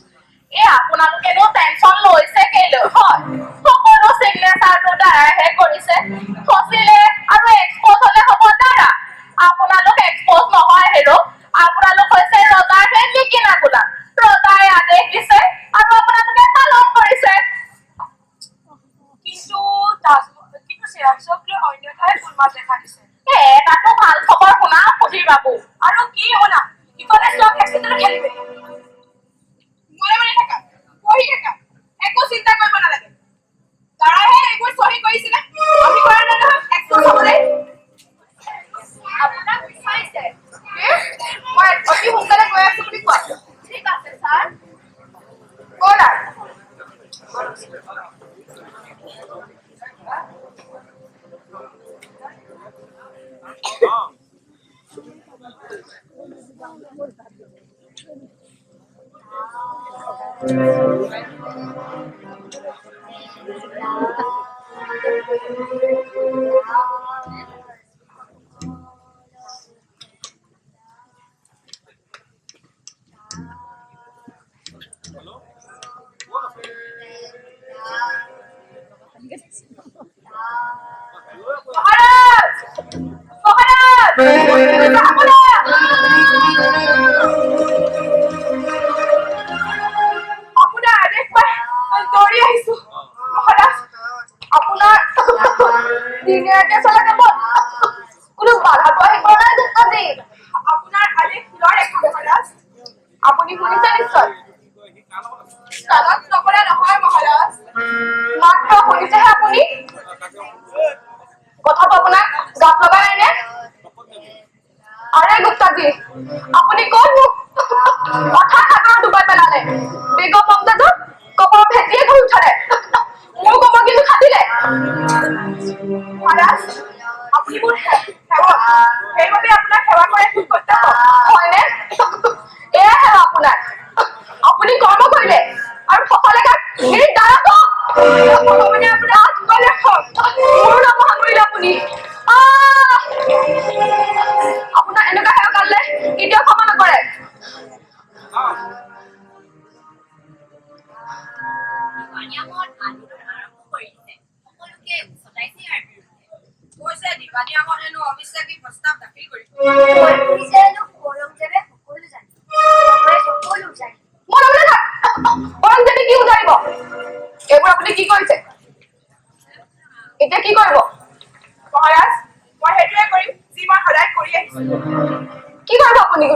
আপোনালোকেনো টেনচন লৈছে কেলৈ হয় সকলো চিগনেচাৰটো দ্বাৰাহে কৰিছে ফচিলে আৰু এক্সপ'জ হলে হ'ব দ্বাৰা আপোনালোক এক্সপ'জ নহয় হেৰো আপোনালোক হৈছে ৰজাৰ হে নিকিনা গোলাম ৰজাই আদেশ দিছে আৰু আপোনালোকে পালন কৰিছে কিন্তু শ্বেয়াৰ্ছক লৈ অন্য এটাই ফুলমাত দেখা দিছে এটাতো ভাল খবৰ শুনা সুধীৰ বাবু আৰু কি শুনা ইফালে ষ্টক এক্সিডেণ্ট খেলিবে মনে মনে থাকা পঢ়ি থাকা একো চিন্তা কৰিব নালাগে তাৰাহে এইবোৰ চহী কৰিছিলে আমি কৰা নাই নহয় এক্সপ'জ হ'বলৈ আপোনাক বিচাৰিছে মই অতি সোনকালে গৈ আছো বুলি কোৱা ঠিক আছে ছাৰ ব'লা আপোনাৰ আদেশ পাই দৌৰি আহিছো মহাৰাজ আপোনাৰ দিনে চলাকে কোনো বাধাটো আহিব নাই দুষ্টাজী আপোনাৰ আদেশ ফুলৰ ৰেখা মহাৰাজ আপুনি শুনিছে নিশ্চয় কাণত নকৰা নহয় মহাৰাজ মাত্ৰ শুনিছেহে আপুনি কথাটো আপোনাক গাত লগা নাইনে আৰে গুপ্তাজী আপুনি কোন মোক অৰ্থাৎ সাগৰত ডুবাই পেলালে বেগম মমতাজক কপালত ভেটিয়ে গৈ উঠালে মোৰ কপাল কিন্তু খাটিলে মহাৰাজ আপুনি মোৰ সেৱক সেইবাবে আপোনাক সেৱা কৰে কি কৰ্তব্য হয়নে এয়া সেৱা আপোনাৰ আপুনি কৰ্ম কৰিলে আৰু সফলে গাত এই দ্বাৰা ভগৱানে আপোনাৰ আত্মা ৰাখক মোৰ নমহা কৰিলে আপুনি আপোনাৰ এনেকুৱা সেৱা কালে কেতিয়াও ক্ষমা নকৰে দিবানিয়ামত আন্দোলন আৰম্ভ কৰিছে সকলোকে উচতাইছে ইয়াৰ বিৰুদ্ধে কৈছে দিবানিয়ামত হেনো অবিশ্বাসী প্ৰস্তাৱ দাখিল কৰিছে ঔৰংজেবে সকলো জানে সকলো জানে মোৰ নামলৈ থাক ঔৰংজেবে কি উজাৰিব এইবোৰ আপুনি কি কৰিছে এতিয়া কি কৰিব মহাৰাজ মই সেইটোৱে কৰিম যি মই সদায় কৰি আহিছো কি কৰিব আপুনি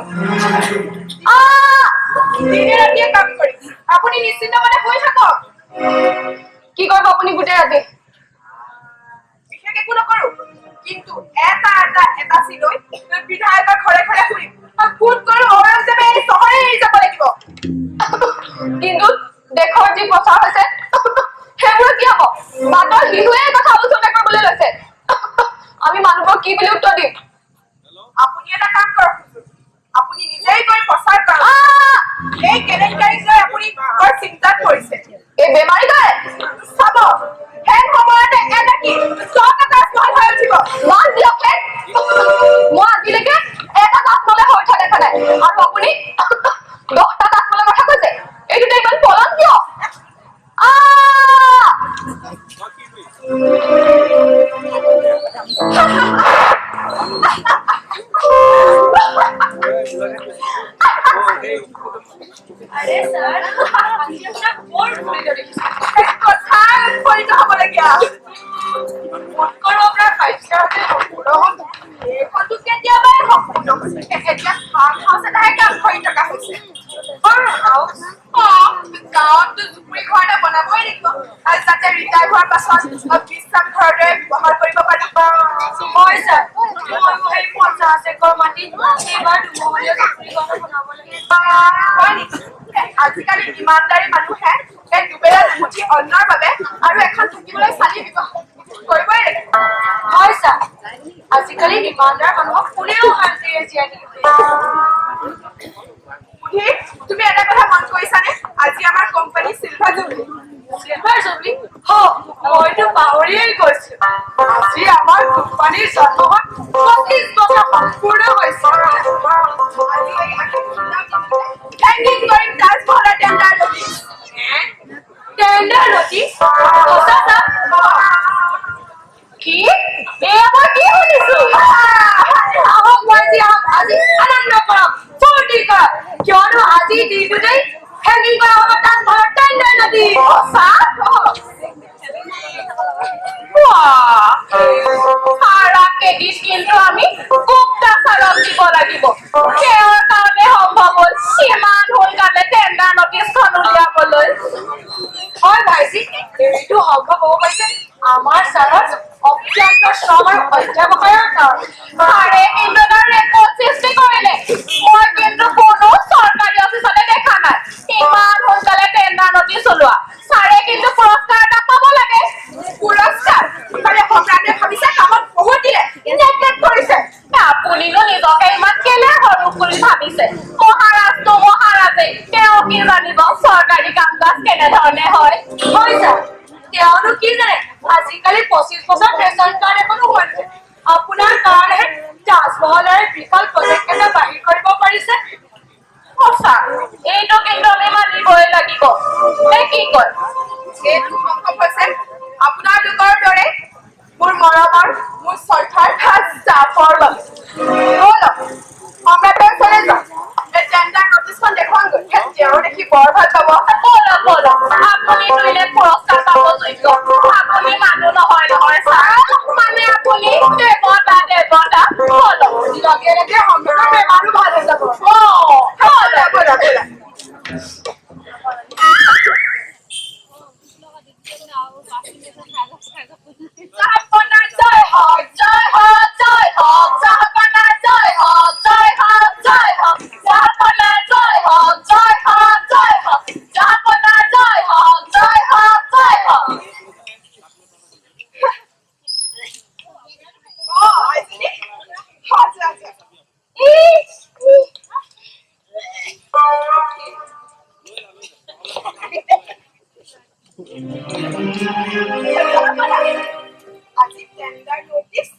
দিনে ৰাতিয়ে কাম কৰিম আপুনি নিশ্চিন্ত মনে শুই থাকক কি কৰিব আপুনি গোটেই ৰাতি বিশেষ একো নকৰো কিন্তু এটা চিলৈ বিধায়কৰ ঘৰে ঘৰে ফুৰিম ফুট কৰো ঔৰংজেবে এই চহৰে এৰি যাব লাগিব কিন্তু দেশৰ যি প্ৰচাৰ হৈছে সেইবোৰ কি হব বাটৰ শিশুৱে কথা আলোচনা কৰিবলৈ লৈছে আমি মানুহক কি বুলি উত্তৰ দিম আপুনি এটা কাম কৰক আপুনি নিজেই গৈ প্ৰচাৰ কৰক এই কেলেংকাৰীক লৈ আপুনি বৰ চিন্তাত পৰিছে এই বেমাৰী গৈ চাব সেই সময়তে এটা কি চব এটা স্মাৰ্ট হৈ উঠিব মান দিয়ক মই আজিলৈকে এটা তাজমহলে হৈ থকা দেখা নাই আৰু আপুনি 10টা তাজমহলৰ কথা কৈছে এইটোতে ইমান পলম কিয় আৰে স্যাৰ আজি আপনাৰ বৰ ফুৰিব দেখিছো কথা উপনীত হ'বলগীয়া মনকৰ আপোনাৰ কাৰ্যতে সম্পূৰ্ণ হ'ব এইখনটো কেতিয়াবাই সম্পূৰ্ণ হৈছে এতিয়া ফাৰ্ম হাউচ এটাহে কাম কৰি থকা হৈছে ফাৰ্ম হাউচ গাঁৱততো জুপুৰি ঘৰ এটা বনাবই লাগিব আৰু যাতে ৰিটায়াৰ হোৱাৰ পাছত বিশ্ৰাম ঘৰতে ব্যৱহাৰ কৰিব পাৰি হয় স্যাৰ মই সেই 50 একৰ মাটি এবাৰ দুমহলীয়া জুপুৰি ঘৰ বনাব লাগে হয় নেকি আজিকালি ইমানদাৰী মানুহে এই দুবেলা দুমুঠি অন্নৰ বাবে আৰু এখন থাকিবলৈ চালি ব্যৱহাৰ কৰিবই লাগিব হয় স্যাৰ আজিকালি ইমানদাৰ মানুহক কোনেও শান্তিৰে জীয়াই থাকিব বুদ্ধি তুমি এটা কথা মন কৰিছানে আজি আমাৰ company silver jubilee silver jubilee মইতো পাহৰিয়েই গৈছো আজি আমাৰ কোম্পানীৰ জন্ম 25 বছৰ সম্পূৰ্ণ হৈছে হেংগিং কৰিম তাজমহলৰ টেণ্ডাৰ নটিচ টেণ্ডাৰ নটিচ সঁচা স্যাৰ কি এই আমাৰ কি শুনিছো আহক মই আজি আনন্দ কৰক ফূৰ্তি কৰক কিয়নো আজি দিনটোতেই হেংগিং কৰা হ'ব তাজমহলৰ টেণ্ডাৰ নটিচ সাৰা কেডিট কিন্তু আমি গুপ্তা ছাৰক দিব লাগিব তেওঁৰ কাৰণে সম্ভৱ হ'ল সিমান সোনকালে টেণ্ডাৰ নটিচখন উলিয়াবলৈ হয় ভাইজি এইটো সম্ভৱ হ'ব পাৰিছে আমাৰ ছাৰৰ অত্যন্ত শ্ৰম আৰু অধ্যাৱসায়ৰ কাৰণে ছাৰে কিন্তু তাৰ ৰেকৰ্ড সৃষ্টি কৰিলে মই কিন্তু কোনো চৰকাৰী অফিচতে দেখা নাই ইমান সোনকালে টেণ্ডাৰ নটিচ ওলোৱা ছাৰে কিন্তু পুৰস্কাৰ এটা পাব লাগে পুৰস্কাৰ মানে সম্ৰাটে ভাবিছে কামত বহুত দিলে নেগলেক্ট কৰিছে আপুনিনো নিজকে ইমান কেলে সৰু বুলি ভাবিছে মহাৰাজটো মহাৰাজে তেওঁ কি জানিব চৰকাৰী কাম কাজ কেনেধৰণে হয় হয় ছাৰ তেওঁনো কি জানে আজিকালি 25 বছৰ ৰেচন কাৰ্ড এখনো হোৱা নাই আপোনাৰ কাৰণেহে তাজমহলৰে বিশাল প্ৰজেক্ট এটা বাহিৰ কৰিব পাৰিছে সঁচা এইটো কিন্তু আমি মানিবই লাগিব নে কি কয় এইটো সম্ভৱ হৈছে আপোনালোকৰ দৰে মোৰ মৰমৰ মোৰ শ্ৰদ্ধাৰ জাফৰ বাবে ব'লক সম্ৰাটৰ ওচৰলৈ যাওঁ এই টেণ্ডাৰ নটিচখন দেখুৱাওঁগৈ তেওঁ দেখি বৰ ভাল পাব ব'লক ব'লক আপুনি কৰিলে পুৰস্কাৰ পাব যোগ্য আপুনি মানুহ নহয় নহয় ছাৰ মানে আপুনি দেৱতা দেৱতা ব'লক লগে লগে সম্ৰাটৰ বেমাৰো ভাল হৈ যাব ব'লা ব'লা ব'লা জাহাপনা জয় হওক জয় হওক জয় হওক জাহাপনা জয় হওক জয় হওক জয় হওক জাহাপনা জয় হওক জয় হওক জয় হওক জাহাপনা জয় হওক জয় হওক জয় হওক আইজনী আচ্ছা আচ্ছা আজি টেণ্ডাৰ নটিচ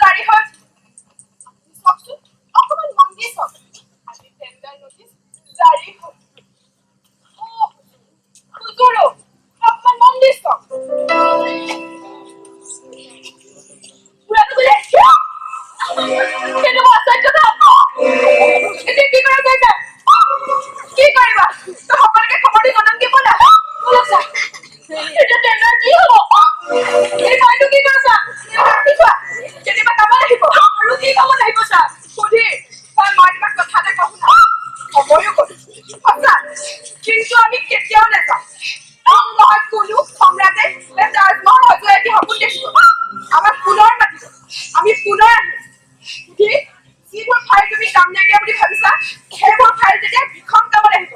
জাৰি হ'ল চাওকচোন অকণমান মন দি চাওক আজি টেণ্ডাৰ নটিচ জাৰি হ'ল হুজুৰো অকণমান মন দি চাওক পুৰাটো বোলে কিন্তু আচৰিত কথা এতিয়া কি কৰা যায় ছাৰ কি কৰিবা তই সকলোকে খবৰটো জনাম কি ব'লা ব'লক ছাৰ এতিয়া টেণ্ডাৰ কি হ'ব এই মইতো কি কৰিছা কি কোৱা কেতিয়াবা কামত আহিব আৰু কি কামত আহিব ছাৰ সুধি মই তোমাক কথা এটা কওঁ শুনা সময়ো ক'লো সঁচা কিন্তু আমি কেতিয়াও নাযাওঁ নহয় কোনো সম্ৰাটে তাজমহল সজোৱাই এটি সপোন দেখিছো আমাক পুনৰ মাতিব আমি পুনৰ আহিম সুধি যিবোৰ ঠাই তুমি কাম নাইকিয়া বুলি ভাবিছা সেইবোৰ ঠাই যেতিয়া ভীষণ কামত আহিব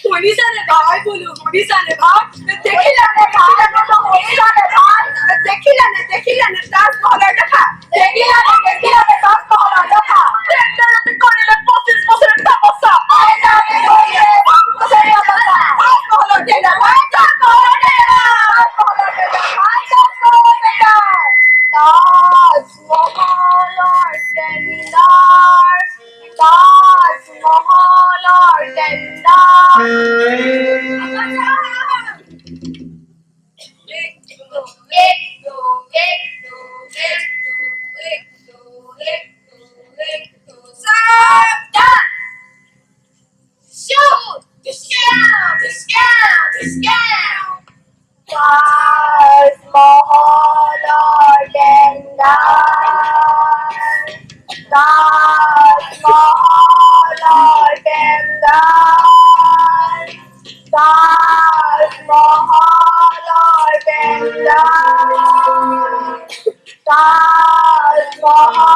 শুনিছানে ভাই বোলো শুনিছানে ভাই দেখিলানে ভাই তাজমহল